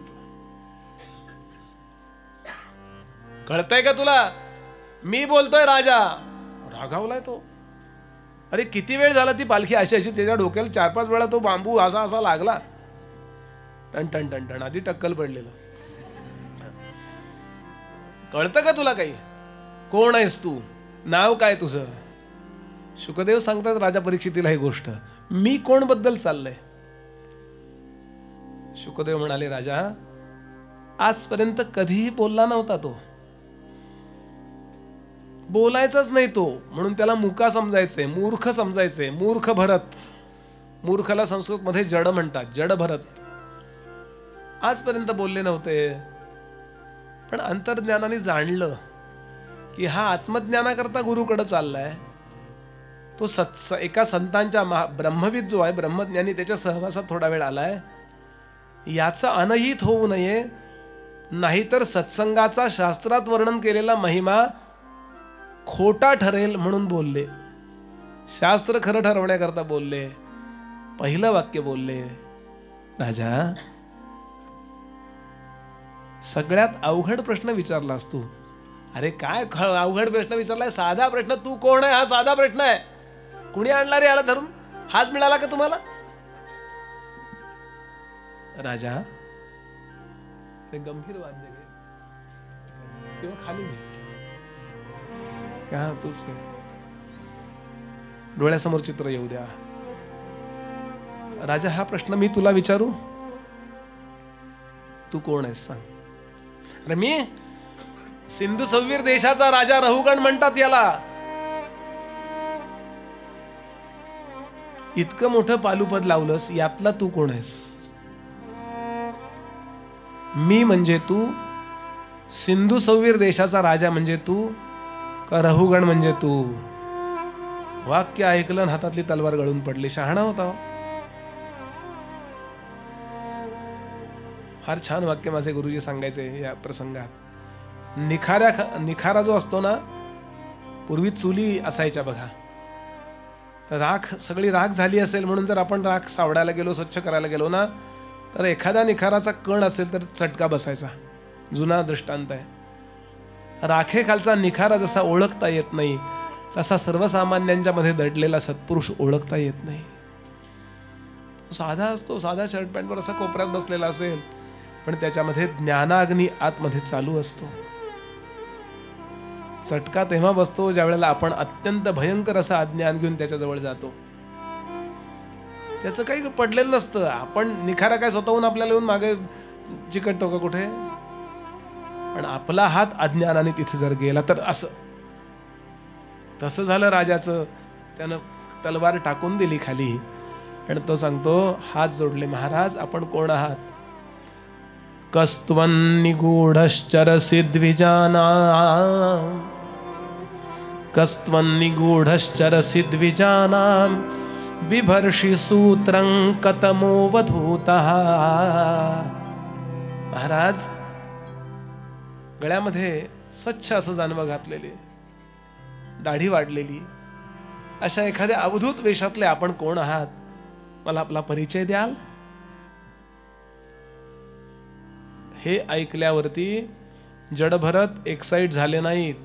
कळतंय का तुला? मी बोलतोय राजा. रागावलाय तो. अरे किती वेळ झाला ती पालखी अशी त्याच्या डोक्याला 4-5 वेळा तो बांबू असा लागला. टन टन टन टन, आधी टक्कल पडलेलं. कळतं का तुला काही? कोण आहेस तू? नाव काय तुझं? शुकदेव सांगतात राजा परीक्षितीला ही गोष्ट. मी कोण बद्दल चाललंय? शुकदेव म्हणाले, राजा आजपर्यंत कधीही बोलला नव्हता तो, बोलायचाच नाही तो, म्हणून त्याला मुका समजायचंय, मूर्ख समजायचंय. मूर्ख भरत, मूर्खला संस्कृत मध्ये जड म्हणतात, जड भरत. आजपर्यंत बोलले नव्हते, पण अंतर्ज्ञानाने जाणलं की हा आत्मज्ञानाकरता गुरुकडे चाललाय. तो एका संतांच्या ब्रह्मविद जो आहे, ब्रह्मज्ञानी, त्याच्या सहवासात थोडा वेळ आलाय. याचं अनहित होऊ नये, नाहीतर सत्संगाचा शास्त्रात वर्णन केलेला महिमा खोटा ठरेल म्हणून बोलले. शास्त्र खरं ठरवण्याकरता बोलले. पहिलं वाक्य बोलले, राजा सगळ्यात अवघड प्रश्न विचारलास तू. अरे काय अवघड प्रश्न विचारलाय? साधा प्रश्न. तू कोण आहे हा साधा प्रश्न आहे. कुणी आणला रे याला धरून? हाच मिळाला का तुम्हाला? राजा ते गंभीर वाद्य घे किंवा खाली घे. हा तूच घे. डोळ्यासमोर चित्र येऊ द्या. राजा हा प्रश्न मी तुला विचारू, तू कोण आहेस सांग. अरे मी सिंधू सव्वीर देशाचा राजा रहुगण म्हणतात याला. इतकं मोठं पालुपद लावलंस, यातला तू कोण आहेस? मी म्हणजे तू, सिंधू सव्वीर देशाचा राजा म्हणजे तू, का रहुगण म्हणजे तू? वाक्य ऐकलं, हातातली तलवार गळून पडली. शहाणा होता. फार छान वाक्य माझे गुरुजी सांगायचे या प्रसंगात. निखारा जो असतो ना, पूर्वी चुली असायच्या बघा, तर राख सगळी राख झाली असेल म्हणून जर आपण राख सावडायला गेलो, स्वच्छ करायला गेलो ना, तर एखाद्या निखाराचा कण असेल तर चटका बसायचा, जुना दृष्टांत आहे. राखेखालचा निखारा जसा ओळखता येत नाही तसा सर्वसामान्यांच्या मध्ये दडलेला सत्पुरुष ओळखता येत नाही. साधा असतो, साधा शर्ट पॅन्टवर असा कोपऱ्यात बसलेला असेल, पण त्याच्यामध्ये ज्ञानाग्नी आतमध्ये चालू असतो. चटका तेव्हा बसतो ज्या वेळेला आपण अत्यंत भयंकर असा अज्ञान घेऊन त्याच्याजवळ जातो. त्याचं काही पडलेलं नसतं. आपण निखारा काय स्वतःहून आपल्याला येऊन मागे चिकटतो का कुठे? पण आपला हात अज्ञानाने तिथे जर गेला तर असं. तसं झालं राजाचं. त्यानं तलवार टाकून दिली खाली आणि तो सांगतो, हात जोडले, महाराज आपण कोण आहात? कस्त्वं निगूढश्चरसि द्विजानां, कस्त्वं निगूढश्चरसि द्विजानां, बिभर्षि सूत्रं कतमोवधूतः. महाराज, गळ्यामध्ये स्वच्छ असं जानवं घातलेले, दाढी वाढलेली, अशा एखाद्या अवधूत वेशातले आपण कोण आहात? मला आपला परिचय द्याल? हे ऐकल्यावरती जडभरत एक्साइट झाले नाहीत.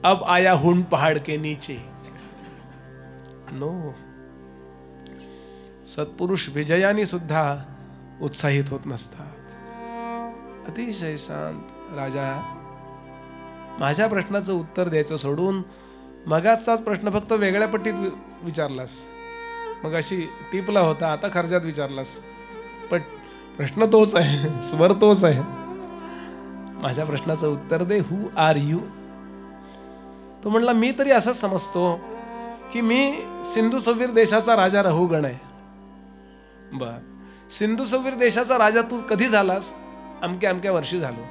अब आया हुन पहाड़ के नीचे. नो. सत्पुरुष विजयाने सुद्धा उत्साहित होत नसतात. अतिशय शांत. राजा, माझ्या प्रश्नाचं उत्तर द्यायचं सोडून मगाचाच प्रश्न फक्त वेगळ्या पट्टीत विचारलास. मग अशी टिपला होता, आता खर्चात विचारलास. पण प्रश्न तोच आहे, स्वर तोच आहे. माझ्या प्रश्नाचं उत्तर दे. हु आर यू? तो म्हणला, मी तरी असंच समजतो की मी सिंधू सव्वीर देशाचा राजा रहुगण आहे. बर, सिंधू सव्वीर देशाचा राजा तू कधी झालास? अमक्या अमक्या वर्षी झालो.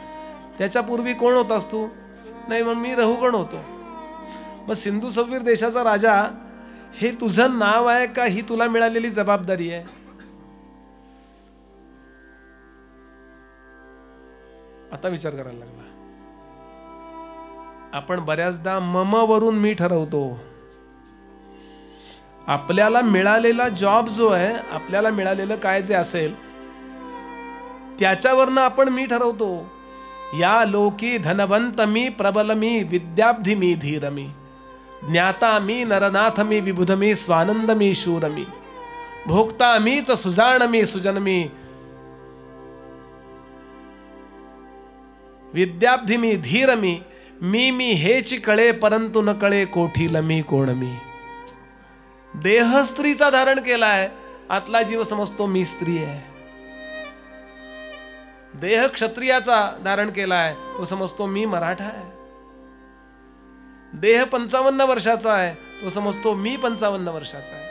त्याच्यापूर्वी कोण होतास तू? नाही, मग मी रहुगण होतो. मग सिंधू सव्वीर देशाचा राजा हे तुझं नाव आहे का ही तुला मिळालेली जबाबदारी आहे? आता विचार करायला लागला. आपण बऱ्याचदा मम वरून मी ठरवतो. आपल्याला मिळालेला जॉब जो आहे, आपल्याला मिळालेलं काय जे असेल त्याच्यावरनं आपण मी ठरवतो. या लोकी धनवंत मी, प्रबल मी, विद्याब्धी मी, धीर मी, ज्ञाता मी, नरनाथ मी, विबुध मी, स्वानंद मी, शूर मी, भोक्ता मीच, सुजाण मी, सुजन मी, विद्याब्धी मी, धीर मी, मी हेच कळे परंतु न कळे कोठील मी कोण मी. देह स्त्रीचा धारण केलाय, आतला जीव समजतो मी स्त्री आहे. देह क्षत्रियाचा धारण केलाय, तो समजतो मी मराठा आहे. देह 55 वर्षाचा आहे, तो समजतो मी 55 वर्षाचा आहे.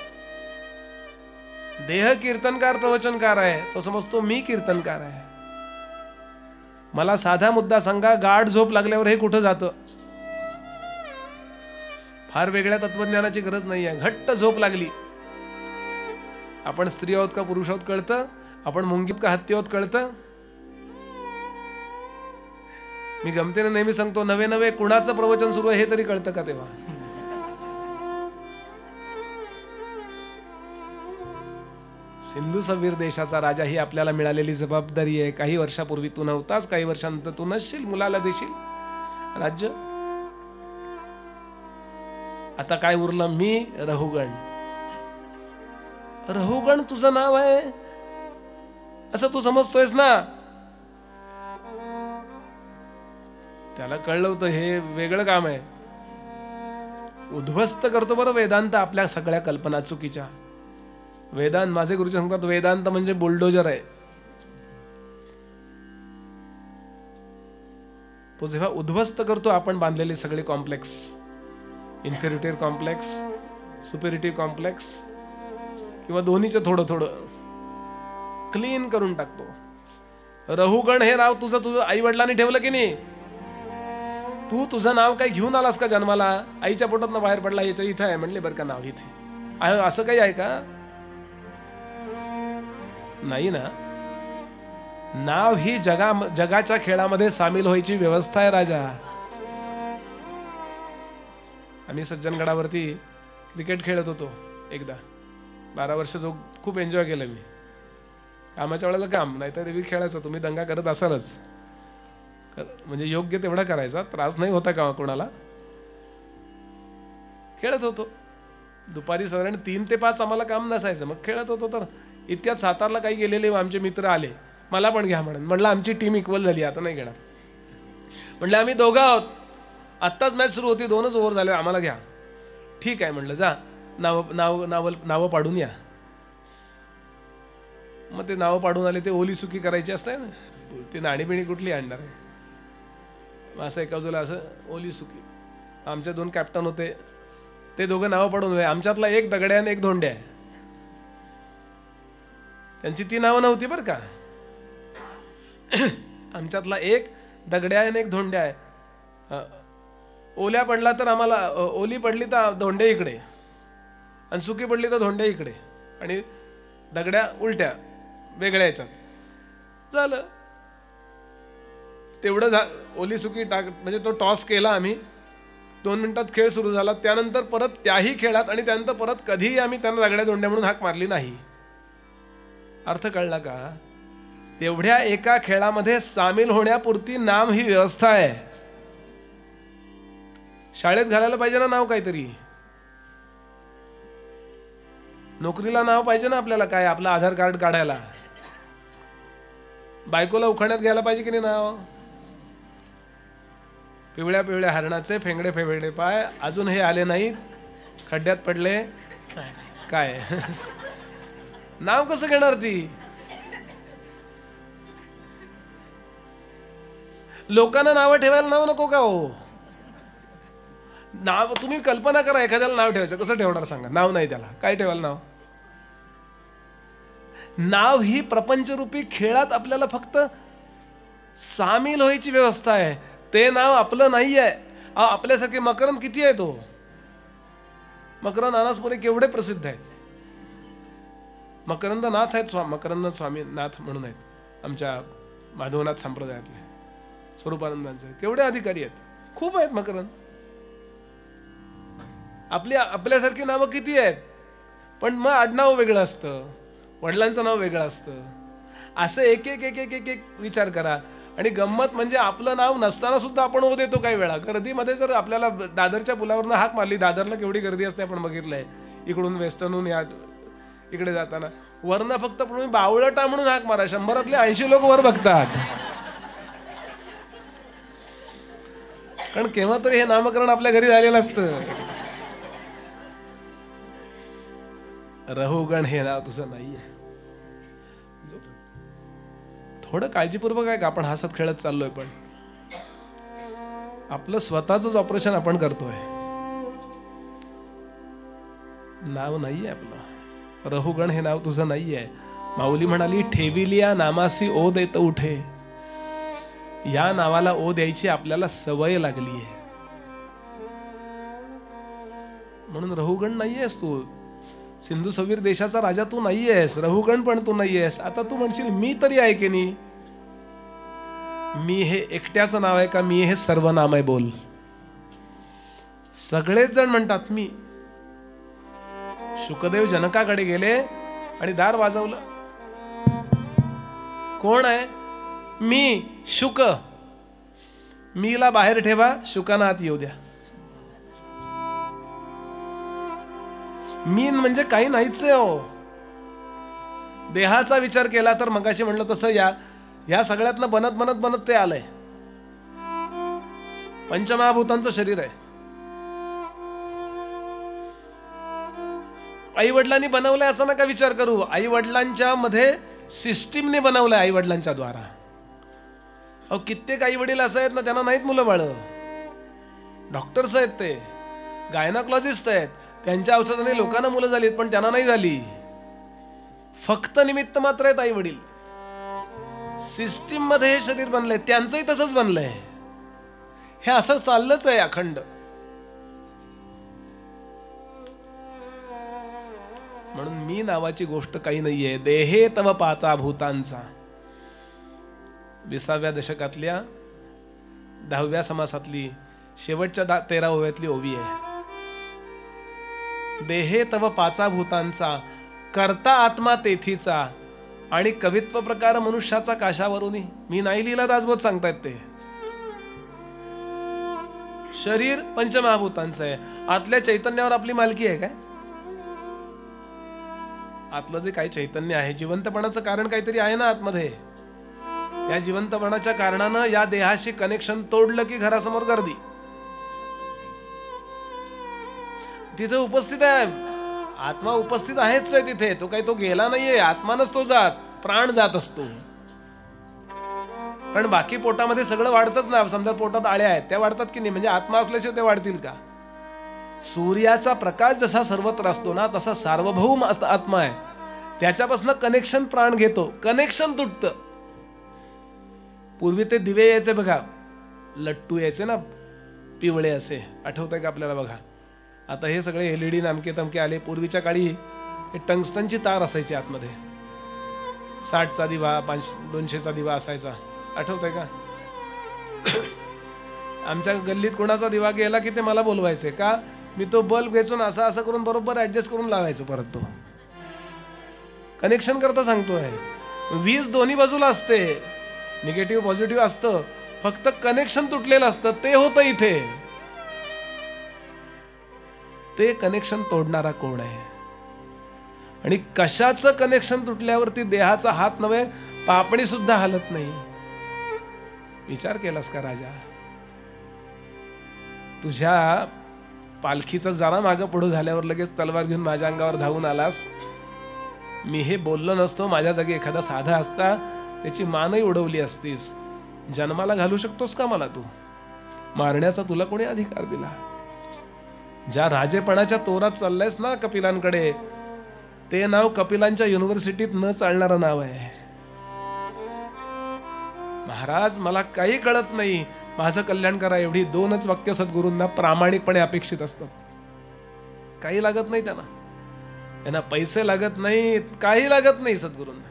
देह कीर्तनकार प्रवचनकार आहे, तो समजतो मी कीर्तनकार आहे. मला साधा मुद्दा सांगा, गाढ झोप लागल्यावर हे कुठं जातं? फार वेगळ्या तत्वज्ञानाची गरज नाही आहे. घट्ट झोप लागली, आपण स्त्री आहोत का पुरुष आहोत कळतं, आपण मुंगीत का हत्ती आहोत कळतं. मी गमतीने नेहमी सांगतो, नवे नवे कुणाचं प्रवचन सुरू आहे हे तरी कळतं का तेव्हा? सिंधू सव्वीर देशाचा राजा ही आपल्याला मिळालेली जबाबदारी आहे. काही वर्षापूर्वी तू नव्हतास, काही वर्षांनंतर तू नसशील, मुलाला देशील राज्य. आता काय उरलं? मी रहुगण. रहुगण तुझं नाव आहे असं तू समजतोयस ना? त्याला कळलं होतं हे वेगळं काम आहे. उद्ध्वस्त करतो बरं वेदांत आपल्या सगळ्या कल्पना चुकीच्या. वेदांत, माझे गुरुजी सांगतात, वेदांत म्हणजे बुलडोजर आहे. तो जेव्हा उद्ध्वस्त करतो आपण बांधलेले सगळे कॉम्प्लेक्स, इन्फेरिटिव्ह कॉम्प्लेक्स, सुपेरिटिव्ह कॉम्प्लेक्स, किंवा दोन्हीचं थोडं थोडं क्लीन करून टाकतो. रहुगण हे नाव तुझं आई वडिलांनी ठेवलं की नाही? तू तुझं नाव काही घेऊन आलास का जन्माला? आईच्या पोटातनं बाहेर पडला, याच्या इथं आहे म्हणले बरं का नाव इथे आहे, असं काही आहे का? नाही ना. नाव ही जगाच्या खेळामध्ये सामील व्हायची व्यवस्था आहे राजा. आम्ही सज्जनगडावरती क्रिकेट खेळत होतो एकदा, 12 वर्ष जो खूप एन्जॉय केलं मी. कामाच्या वेळेला काम, नाहीतर रिवी खेळायचं. तुम्ही दंगा करत असालच, म्हणजे योग्य तेवढा करायचा, त्रास नाही होता का कोणाला. खेळत होतो. दुपारी साधारण 3 ते 5 आम्हाला काम नसायचं, मग खेळत होतो. तर इतक्यात सातारला काही गेलेले आमचे मित्र आले, मला पण घ्या म्हणलं आमची टीम इक्वल झाली, आता नाही घेणार. म्हणलं आम्ही दोघं आहोत, आत्ताच मॅच सुरू होती, 2च ओव्हर झाले, आम्हाला घ्या. ठीक आहे म्हणलं, जा नावं पाडून या. मग ते नावं पाडून आले. ते ओली सुकी करायची असते ना, ती नाणीबिणी कुठली आणणार आहे. असं एका बाजूला असं ओली सुकी. आमचे 2 कॅप्टन होते, ते दोघं नावं पाडून. आमच्यातला एक दगड्या आणि एक धोंड्या आहे. त्यांची ती नावं नव्हती बरं का. आमच्यातला एक दगड्या आणि एक धोंड्या आहे. ओल्या पडला तर आम्हाला, ओली पडली तर धोंड्या इकडे, आणि सुकी पडली तर धोंड्या इकडे, आणि दगड्या उलट्या वेगळ्या याच्यात झालं. तेवढं ओली सुकी टाक, म्हणजे तो टॉस केला आम्ही. 2 मिनिटात खेळ सुरू झाला. त्यानंतर परत त्याही खेळात, आणि त्यानंतर परत कधीही आम्ही त्यांना दगड्या धोंड्या म्हणून हाक मारली नाही. अर्थ कळला का? तेवढ्या एका खेळामध्ये सामील होण्यापुरती नाम ही व्यवस्था आहे. शाळेत घालायला पाहिजे ना नाव काहीतरी, नोकरीला नाव पाहिजे ना आपल्याला, काय आपलं आधार कार्ड काढायला. बायकोला उखाण्यात घ्यायला पाहिजे की नाही नाव. पिवळ्या पिवळ्या हरणाचे फेंगडे फेंगडे पाय, अजून हे आले नाहीत, खड्ड्यात पडले काय. नाव कसं घेणार ती? लोकांना नावं ठेवायला नाव नको का हो? नाव तुम्ही कल्पना करा, एखाद्याला नाव ठेवायचं, कसं ठेवणार सांगा? नाव नाही त्याला, काय ठेवायला नाव? नाव ही प्रपंचरूपी खेळात आपल्याला फक्त सामील व्हायची व्यवस्था आहे. ते नाव आपलं नाही आहे. आपल्यासारखे मकरंद किती आहे? तो मकरंद अनासपुरे केवढे प्रसिद्ध आहेत. मकरंद नाथ आहेत, मकरंद स्वामी नाथ म्हणून आहेत आमच्या माधवनाथ संप्रदायातले, स्वरूपानंदांचे केवढे अधिकारी आहेत, खूप आहेत मकरंद. आपल्यासारखी नावं किती आहेत, पण मग आडनाव वेगळं असतं, वडिलांचं नाव वेगळं असतं. असं एक एक एक एक एक एक विचार करा. आणि गंमत म्हणजे आपलं नाव नसताना सुद्धा आपण ओ देतो काही वेळा. गर्दीमध्ये जर आपल्याला दादरच्या पुलावरनं हाक मारली, दादरला केवढी गर्दी असते आपण बघितलंय, इकडून वेस्टर्नहून या इकडे जाताना, वरनं फक्त तुम्ही बावळटा म्हणून हाक मारा, 100 80 लोक वर बघतात. कारण केव्हा तरी हे नामकरण आपल्या घरी झालेलं असतं. रहुगण हे नाव तुझं नाहीये. थोडं काळजीपूर्वक आहे का आपण हसत खेळत चाललोय, पण आपलं स्वतःच ऑपरेशन आपण करतोय. नाव नाहीये आपलं. रहुगण हे नाव तुझं नाहीये. माऊली म्हणाली, ठेविलिया नामासी ओ देत उठे. या नावाला ओ द्यायची आपल्याला सवय लागली आहे, म्हणून रहुगण नाहीयेस तू. सिंधू सवीर देशाचा राजा तू नाहीयेस, रहुगण पण तू नाहीयेस. आता तू म्हणशील मी तरी आहे की नाही? मी हे एकट्याचं नाव आहे का? मी हे सर्व नाम आहे. बोल. सगळेच जण म्हणतात मी. शुकदेव जनकाकडे गेले आणि दार वाजवलं. कोण आहे? मी शुक. मीला बाहेर ठेवा, शुकाना आत येऊ द्या. मी म्हणजे काही नाहीच आहे हो. देहाचा विचार केला तर मगाशी म्हणलं तसं या सगळ्यातनं बनत ते आलंय. पंचमहाभूतांचं शरीर आहे. आई वडिलांनी बनवलंय असं नका विचार करू. आई वडिलांच्या मध्ये सिस्टीमने बनवलंय, आई वडिलांच्या द्वारा. अहो कित्येक आई वडील असं आहेत ना, त्यांना नाहीत मुलं बाळ. डॉक्टर्स आहेत, ते गायनाकॉलॉजिस्ट आहेत, त्यांच्या औषधाने लोकांना मुलं झालीत, पण त्यांना नाही झाली. फक्त निमित्त मात्र आहेत आई वडील. सिस्टीम मध्ये हे शरीर बनलंय, त्यांचंही तसंच बनलंय. हे असं चाललंच आहे अखंड. म्हणून मी नावाची गोष्ट काही नाहीये. देहे तव पाचा भूतांचा 20व्या दशकातल्या 10व्या समासातली शेवटच्या 13 ओव्यातली ओवी आहे. देहे तव पाचा भूतांचा, करता आत्मा तेथीचा, आणि कवित्व प्रकार मनुष्याचा काशावरून मी नाही लिहिला दासबोध सांगतायत ते. शरीर पंचमहाभूतांचं आहे, आतल्या चैतन्यावर आपली मालकी आहे काय? आतलं जे काही चैतन्य आहे, जिवंतपणाचं कारण काहीतरी आहे ना आतमध्ये. या जिवंतपणाच्या कारणानं या देहाशी कनेक्शन तोडलं की घरासमोर गर्दी. तिथे उपस्थित आहे आत्मा, उपस्थित आहेच आहे तिथे. तो काही तो गेला नाहीये, आत्मा नसतो जात, प्राण जात असतो. कारण बाकी पोटामध्ये सगळं वाढतच ना. समजा पोटात आळ्या आहेत, त्या वाढतात की नाही? म्हणजे आत्मा असल्याशिवाय ते वाढतील का? सूर्याचा प्रकाश जसा सर्वत्र असतो ना, तसा सार्वभौम आत्मा आहे. त्याच्यापासून कनेक्शन प्राण घेतो, कनेक्शन तुटतं. पूर्वी ते दिवे यायचे बघा, लट्टू यायचे ना पिवळे असे, आठवतंय का आपल्याला? बघा आता हे सगळे LED नामके तमके आले. पूर्वीच्या काळी टंगस्टनची तार असायची आतमध्ये. 60चा दिवा, 200चा दिवा असायचा, आठवतंय का? आमच्या गल्लीत कोणाचा दिवा गेला की ते मला बोलवायचे का? मी तो बल्ब घ्यायचो ना, असं करून बरोबर ऍडजस्ट करून लावायचो परत. तो कनेक्शन करता सांगतोय. वीज दोन्ही बाजूला असते, निगेटिव्ह पॉझिटिव्ह असतं, फक्त कनेक्शन तुटलेलं असतं. ते होतं इथे. ते कनेक्शन तोडणारा कोण आहे? आणि कशाचं कनेक्शन तुटल्यावरती देहाचा हात नव्हे, पापणी सुद्धा हलत नाही. विचार केलास का राजा? तुझ्या पालखीचा जरा मागं पुढं झाल्यावर लगेच तलवार घेऊन माझ्या अंगावर धावून आलास. मी हे बोललो नसतो, माझ्या जागी एखादा साधा असता त्याची मानही उडवली असतीस. जन्माला घालू शकतोस का मला तू? मारण्याचा तुला कोणी अधिकार दिला? ज्या राजेपणाच्या तोरात चाललायस ना कपिलांकडे, ते नाव कपिलांच्या युनिव्हर्सिटीत न चालणारं नाव आहे. महाराज मला काही कळत नाही, माझं कल्याण करा, एवढी 2च वाक्य सद्गुरूंना प्रामाणिकपणे अपेक्षित असतात. काही लागत नाही त्यांना, त्यांना पैसे लागत नाही, काही लागत नाही सद्गुरूंना.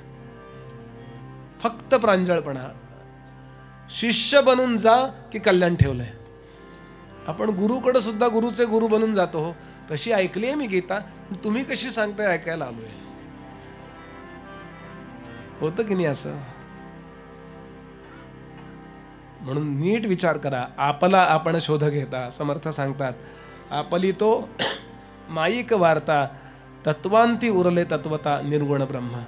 फक्त प्रांजळपणा. शिष्य बनून जा की कल्याण ठेवलंय. आपण गुरुकडे सुद्धा गुरुचे गुरु बनून जातो. तशी ऐकली आहे मी गीता, तुम्ही कशी सांगताय ऐकायला आलोय. होतं की नाही असं? म्हणून नीट विचार करा. आपला आपण शोध घेता. समर्थ सांगतात, आपली तो माईक वार्ता, तत्वांती उरले तत्वता निर्गुण ब्रह्म.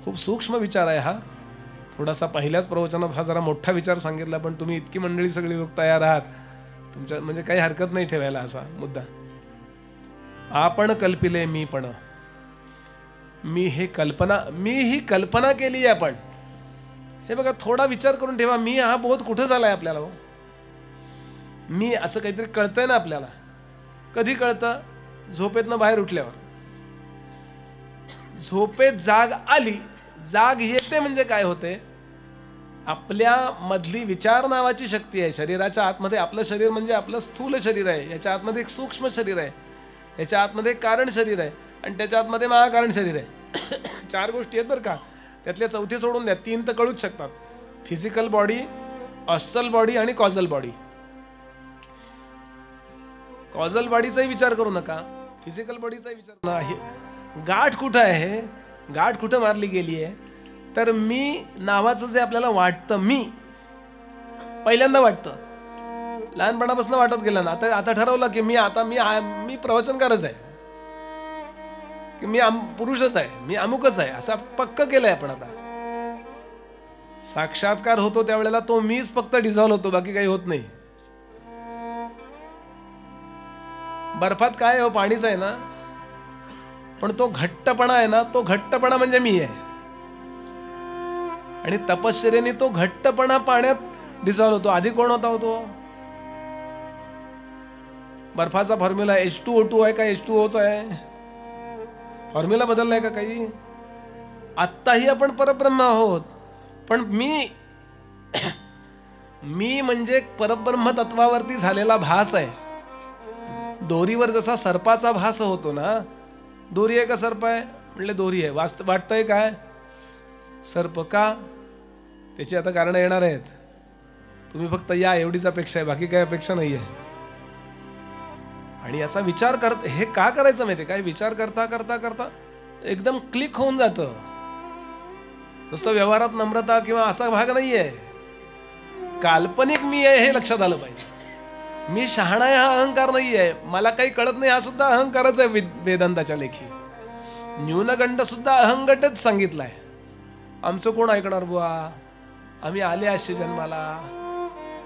खूप सूक्ष्म विचार आहे हा. थोडासा पहिल्याच प्रवचनात हा जरा मोठा विचार सांगितला, पण तुम्ही इतकी मंडळी सगळी लोक तयार आहात, तुमच्या म्हणजे काही हरकत नाही ठेवायला असा मुद्दा. आपण कल्पिले मी पण, मी ही कल्पना केली आपण. हे बघा, थोडा विचार करून ठेवा. मी हा बोध कुठं झालाय आपल्याला? मी असं काहीतरी कळतंय ना आपल्याला. कधी कळतं? झोपेतनं बाहेर उठल्यावर. झोपेत जाग आली, जाग येते म्हणजे काय होते? आपल्या मधली विचार नावाची शक्ती आहे शरीराच्या आतमध्ये. आपलं शरीर म्हणजे आपलं स्थूल शरीर आहे, याच्या आतमध्ये एक सूक्ष्म शरीर आहे, याच्या आतमध्ये एक कारण शरीर आहे, आणि त्याच्या आतमध्ये महाकारण शरीर आहे. 4 गोष्टी आहेत बरं का. त्यातल्या चौथी सोडून द्या, 3 तर कळूच शकतात. फिजिकल बॉडी, ऑस्सल बॉडी आणि कॉझल बॉडी. कॉझल बॉडीचाही विचार करू नका, फिजिकल बॉडीचाही विचार नाही. गाठ कुठं आहे? गाठ कुठं मारली गेली आहे? तर मी नावाचं जे आपल्याला वाटतं, मी पहिल्यांदा वाटतं, लहानपणापासून वाटत गेलं ना. आता ठरवलं की मी प्रवचनकारच आहे, की मी पुरुषच आहे, मी अमुकच आहे, असं पक्क केलंय आपण. आता साक्षात्कार होतो त्यावेळेला तो मीच फक्त डिझॉल्व्ह होतो, बाकी काही होत नाही. बर्फात काय हो? पाणीच आहे ना, पण तो घट्टपणा आहे ना, तो घट्टपणा म्हणजे मी आहे. आणि तपश्चर्येने तो घट्टपणा पाण्यात डिझॉल्व्ह होतो. आधी कोण होता? तो बर्फाचा फॉर्म्युला H2O2 आहे का H2Oचा आहे? फॉर्म्युला बदललाय का काही? आत्ताही आपण परब्रह्म आहोत, पण मी म्हणजे परब्रह्म तत्वावरती झालेला भास आहे. दोरीवर जसा सर्पाचा भास होतो ना, दोरी आहे का सर्प आहे? म्हटले दोरी आहे. वाटतंय काय? सर्प. का? त्याची आता कारण येणार आहेत. तुम्ही फक्त या एवढीच अपेक्षा आहे, बाकी काही अपेक्षा नाही आहे. आणि याचा विचार हे का करायचं माहिती? काय विचार करता करता करता एकदम क्लिक होऊन जातं. नुसतं व्यवहारात नम्रता किंवा असा भाग नाहीये. काल्पनिक मी आहे हे लक्षात आलं पाहिजे. मी शहाणा आहे हा अहंकार नाहीये. मला काही कळत नाही हा सुद्धा अहंकारच आहे. वेदांताच्या लेखी न्यूनगंड सुद्धा अहंगटच सांगितलाय. आमचं कोण ऐकणार बुवा, आम्ही आले असे जन्माला,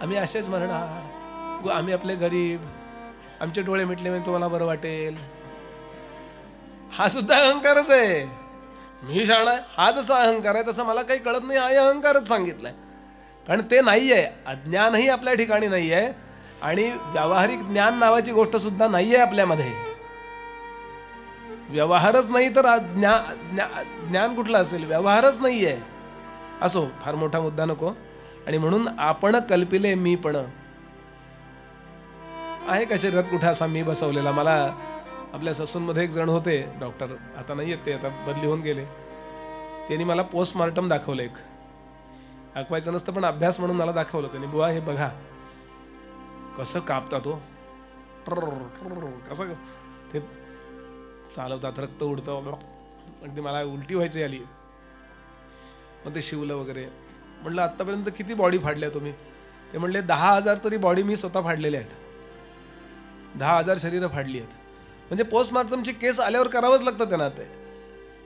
आम्ही असेच मरणार, आम्ही आपले गरीब, आमचे डोळे मिटले म्हणजे तुम्हाला बरं वाटेल. हा सुद्धा अहंकारच आहे. मी शहाणा आहे हा जसा अहंकार आहे तसं मला काही कळत नाही हा अहंकारच सांगितलाय. कारण ते नाही आहे. अज्ञानही आपल्या ठिकाणी नाही आहे आणि व्यावहारिक ज्ञान नावाची गोष्ट सुद्धा नाही आहे आपल्यामध्ये. व्यवहारच नाही तर ज्ञान कुठलं असेल. व्यवहारच नाही आहे. असो, फार मोठा मुद्दा नको. आणि म्हणून आपण कल्पिले मी पण आहे का शरीरात कुठे असा मी बसवलेला. मला आपल्या ससूनमध्ये एक जण होते डॉक्टर, आता नाही येत ते, आता बदली होऊन गेले. त्यांनी मला पोस्टमार्टम दाखवलं. एक दाखवायचं नसतं पण अभ्यास म्हणून मला दाखवलं त्यांनी. बुवा हे बघा कसं कापता तो, कसं ते चालवतात, रक्त उडतं. अगदी मला उलटी व्हायची आली. मग ते शिवलं वगैरे. म्हणलं आत्तापर्यंत किती बॉडी फाडल्या तुम्ही? ते म्हणले 10,000 तरी बॉडी मी स्वतः फाडलेल्या आहेत. 10,000 शरीरं फाडली आहेत. म्हणजे पोस्टमार्टमची केस आल्यावर करावंच लागतं त्यांना ते.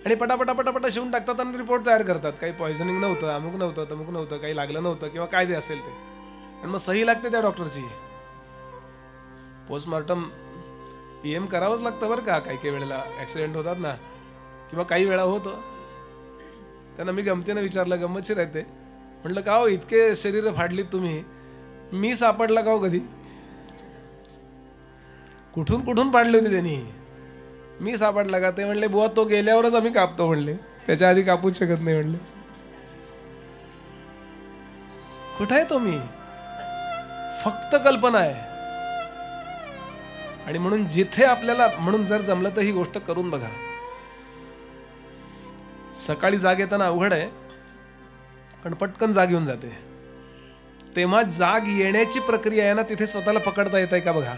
आणि पटापटा शिवून टाकतात आणि रिपोर्ट तयार करतात. काही पॉयझनिंग नव्हतं, अमुक नव्हतं, तमुक नव्हतं, काही लागलं नव्हतं किंवा काय जे असेल ते. आणि मग सही लागते त्या डॉक्टरची. पोस्टमार्टम PM करावंच लागतं बरं का. काही वेळेला ॲक्सिडेंट होतात ना, किंवा काही वेळा होतं. त्यांना मी गमतीनं विचारलं, गंमतशीर आहे ते. म्हटलं का हो इतके शरीर फाडलीत तुम्ही, मी सापडला का हो कधी? कुठून कुठून फाडली होती त्यांनी, मी सापडला का? ते म्हणले बुवा तो गेल्यावरच आम्ही कापतो म्हणले, त्याच्या आधी कापूच शकत नाही म्हणले. कुठं आहे तो मी? फक्त कल्पना आहे. आणि म्हणून जिथे आपल्याला, म्हणून जर जमलं तर ही गोष्ट करून बघा. सकाळी जाग येताना अवघड आहे पण पटकन जाग येऊन जाते. तेव्हा जाग येण्याची प्रक्रिया आहे ना, तिथे स्वतःला पकडता येत आहे का बघा.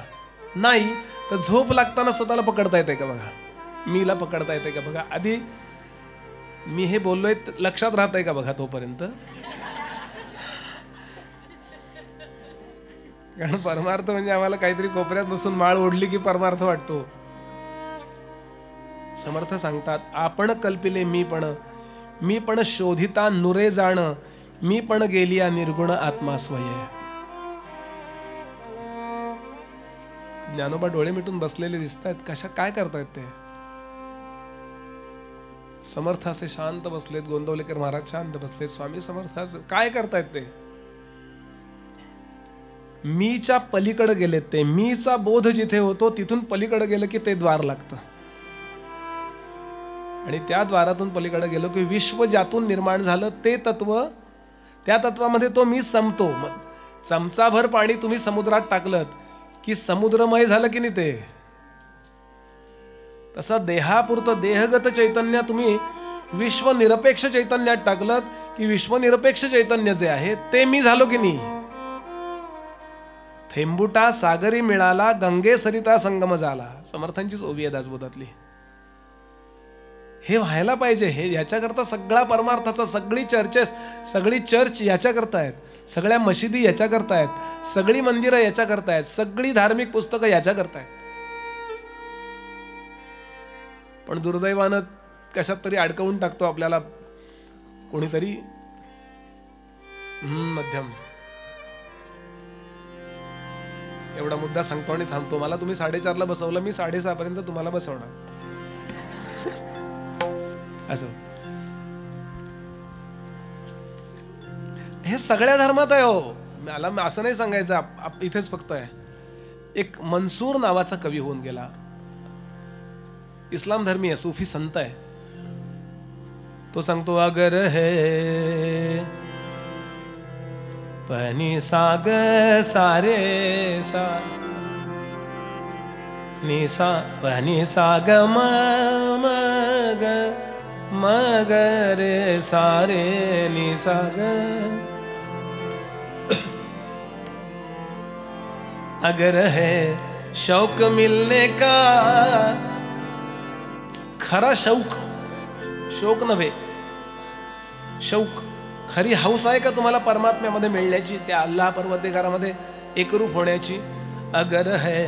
नाही तर झोप लागताना स्वतःला पकडता येते का बघा. मीला पकडता येते का बघा. आधी मी हे बोललोय लक्षात राहत आहे का बघा तोपर्यंत. कारण परमार्थ म्हणजे आम्हाला काहीतरी कोपऱ्यात बसून माळ ओढली की परमार्थ वाटतो. समर्थ सांगतात आपण कल्पिले मी पण शोधिता नुरे जाण, मी पण गेलिया निर्गुण आत्मा स्वय. ज्ञानोबा डोळे मिटून बसलेले दिसत आहेत. कशा काय करतायत ते? समर्थ असे शांत बसलेत. गोंदवलेकर महाराज शांत बसलेत. स्वामी समर्थ काय करतायत ते? मीच्या पलीकडे गेलेत ते. मीचा बोध जिथे होतो तिथून पलीकडे गेलं की ते द्वार लागतं. आणि त्या द्वारातून पलीकडे गेलो की विश्व ज्यातून निर्माण झालं ते तत्व, त्या तत्वामध्ये तो मी संपतो. चमचाभर पाणी तुम्ही समुद्रात टाकलं की समुद्रमय झालं की नाही ते. तसं देहापुरतं देहगत चैतन्य तुम्ही विश्वनिरपेक्ष चैतन्यात टाकलं की विश्वनिरपेक्ष चैतन्य जे आहे ते मी झालो की नाही. थेंबुटा सागरी मिळाला, गंगे सरिता संगम झाला. समर्थांचीच ओवी आहे दासबोधातली. हे व्हायला पाहिजे. हे याच्याकरता सगळा परमार्थाचा, सगळी चर्च याच्या करतायत, सगळ्या मशिदी याच्या करतायत, सगळी मंदिरं याच्या करतायत, सगळी धार्मिक पुस्तकं याच्या करतायत. पण दुर्दैवानं कशात तरी अडकवून टाकतो आपल्याला कोणीतरी. मध्यम एवढा मुद्दा सांगतो आणि थांबतो. मला तुम्ही 4:30ला बसवलं, मी 6:30 पर्यंत तुम्हाला बसवणार. असं हे सगळ्या धर्मात आहे हो. मला असं नाही सांगायचं इथेच फक्त आहे. एक मंसूर नावाचा कवी होऊन गेला, इस्लाम धर्मी आहे, सूफी संत आहे. तो सांगतो अगर है पनी साग सारे सा नि सा पनी साग मग मगरे सारे नि साग. अगर है शौक मिलने का, खरा शौक शोक नव्हे, शौक. खरी हौस आहे का तुम्हाला परमात्म्यामध्ये मिळण्याची, त्या अल्लाह परवरदिगारामध्ये एकरूप होण्याची? अगर है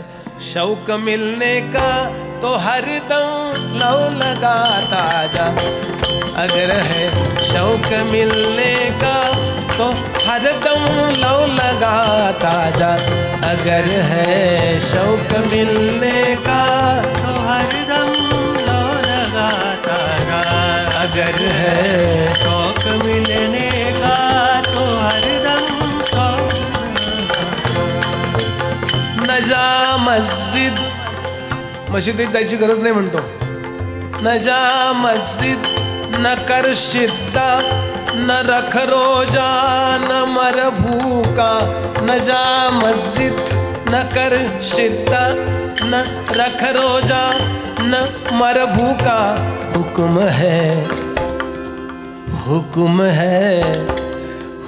शौक मिलने का तो हरदम लौ लगाता जा. अगर है शौक मिलने का तो हरदम लौ लगाता जा. अगर है शौक मिलने का तो हरदम लौ लगाता जा. अगर है शौक मिलने का तो हरदम न जा मस्जिद, मशिदीत जायची गरज नाही म्हणतो. न जा मस्जिद न कर शिद्दा न रख रोजा न मर भूका. न जा मस्जिद न कर शिद्दा न रख रोजा न मर भूका. हुक्म है, हुक्म है,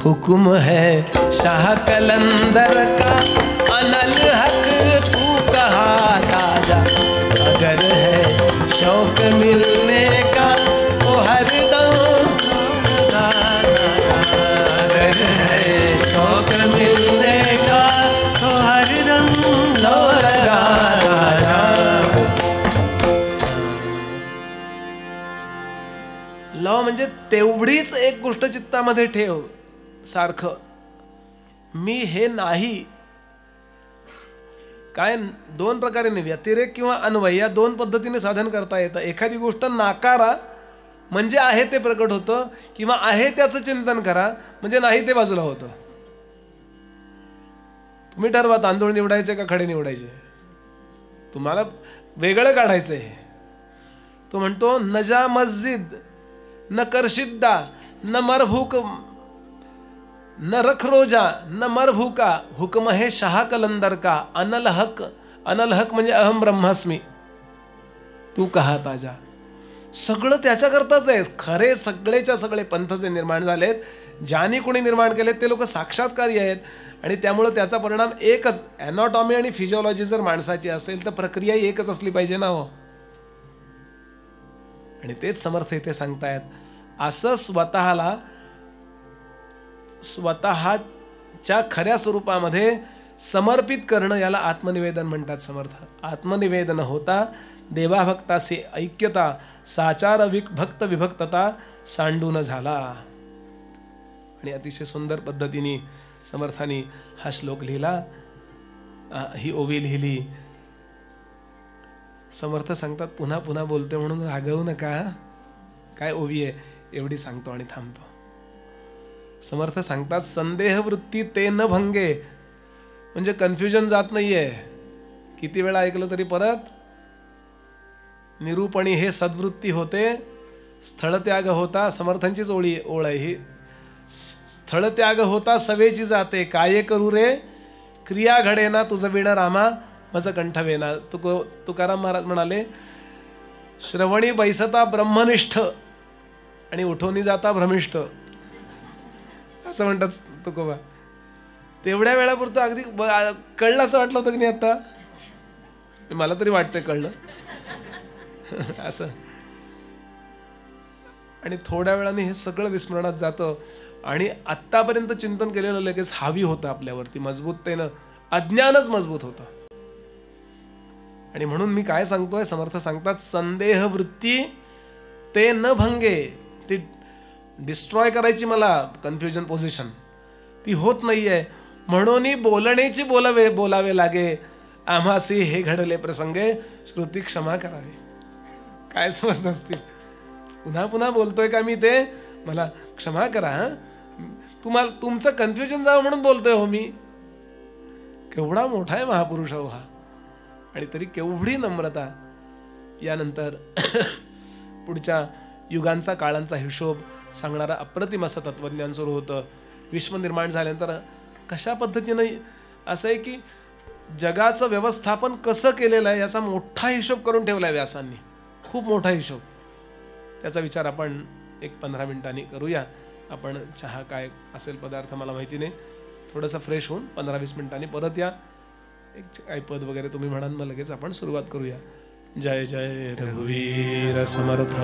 हुक्म है शाह कलंदर का. अनल हक तू कहाता जा. अगर है शौक मिलने का तो हरदम. अगर है शौक मिलने का तो हरदम लौ लगाता जा. लव म्हणजे तेवढीच एक गोष्ट चित्तामध्ये ठेव सारखं, मी हे नाही. काय दोन प्रकारे नाही, व्यतिरेक किंवा अन्वय या दोन पद्धतीने साधन करता येतं. एखादी गोष्ट नाकारा म्हणजे आहे ते प्रकट होतं, किंवा आहे त्याचं चिंतन करा म्हणजे नाही ते बाजूला होतं. तुम्ही ठरवा तांदूळ निवडायचे का खडे निवडायचे, तुम्हाला वेगळं काढायचंय. तो म्हणतो न जा मस्जिद न कर शिद्दा न मर भूक न रख रोजा न मर भूका. हुक्म है शाह कलंदर का. अनल हक, अनल हक म्हणजे अहम ब्रह्मास्मी तू कहाता जा. सगळं त्याच्याकरताच आहे. खरे सगळेच्या सगळे पंथ जे निर्माण झालेत, ज्यांनी कोणी निर्माण केलेत ते लोक साक्षात्कारी आहेत. आणि त्यामुळे त्याचा परिणाम एकच. ॲनाटॉमी आणि फिजिओलॉजी जर माणसाची असेल तर प्रक्रिया एकच असली पाहिजे ना हो. आणि तेच समर्थ इथे सांगतायत. असं स्वतःला स्वतःच्या खऱ्या स्वरूपामध्ये समर्पित करणं याला आत्मनिवेदन म्हणतात समर्थ. आत्मनिवेदन होता देवाभक्तासी ऐक्यता, साचार भक्त विभक्तता सांडून झाला. आणि अतिशय सुंदर पद्धतीने समर्थांनी हा श्लोक लिहिला, ही ओवी लिहिली. समर्थ सांगतात पुन्हा पुन्हा बोलतोय म्हणून रागवू नका. काय ओवी आहे एवढी सांगतो आणि थांबतो. समर्थ सांगतात संदेह वृत्ती ते न भंगे, म्हणजे कन्फ्युजन जात नाहीये. किती वेळा ऐकलं तरी परत. निरूपणी हे सद्वृत्ती होते, स्थळत्याग होता. समर्थांचीच ओळ आहे ही. स्थळत्याग होता सवेची जाते, काय करू रे क्रिया घडेना तुझं विण रामा मज कंठ वेना. तुकाराम महाराज म्हणाले श्रवणी बैसता ब्रह्मनिष्ठ आणि उठवणी जाता भ्रमिष्ठ, असं म्हणतात तुकोबा. तेवढ्या वेळापुरतं अगदी कळलं असं वाटलं होतं की नाही आता. मला तरी वाटतंय कळलं असं. आणि थोड्या वेळाने हे सगळं विस्मरणात जातं आणि आत्तापर्यंत चिंतन केलेलं लगेच हावी होतं आपल्यावरती मजबूततेनं. अज्ञानच मजबूत होतं. आणि म्हणून मी काय सांगतोय, समर्थ सांगतात संदेह वृत्ती ते न भंगे, ती डिस्ट्रॉय करायची मला कन्फ्युजन पोझिशन ती होत नाहीये. म्हणून बोलण्याची बोलावे लागे, आम्हासी हे घडले प्रसंगे श्रुती क्षमा करावे. काय समर्थ असतील. पुन्हा पुन्हा बोलतोय का मी ते, मला क्षमा करा. तुम्हाला तुमचं कन्फ्युजन जावं म्हणून बोलतोय हो मी. केवढा मोठा आहे महापुरुष हो हा. आणि तरी केवढी नम्रता. यानंतर पुढच्या युगांचा काळांचा हिशोब सांगणारा अप्रतिम असं तत्वज्ञान सुरू होतं. विश्व निर्माण झाल्यानंतर कशा पद्धतीनं असं आहे की जगाचं व्यवस्थापन कसं केलेलं आहे याचा मोठा हिशोब करून ठेवला आहे व्यासांनी. खूप मोठा हिशोब. त्याचा विचार आपण एक 15 मिनिटांनी करूया. आपण चहा काय असेल पदार्थ मला माहिती नाही, थोडंसं फ्रेश होऊन 15-20 मिनिटांनी परत या. एक काही पद वगैरे तुम्ही म्हणाल मग लगेच आपण सुरुवात करूया. जय जय रघुवीर समर्थ.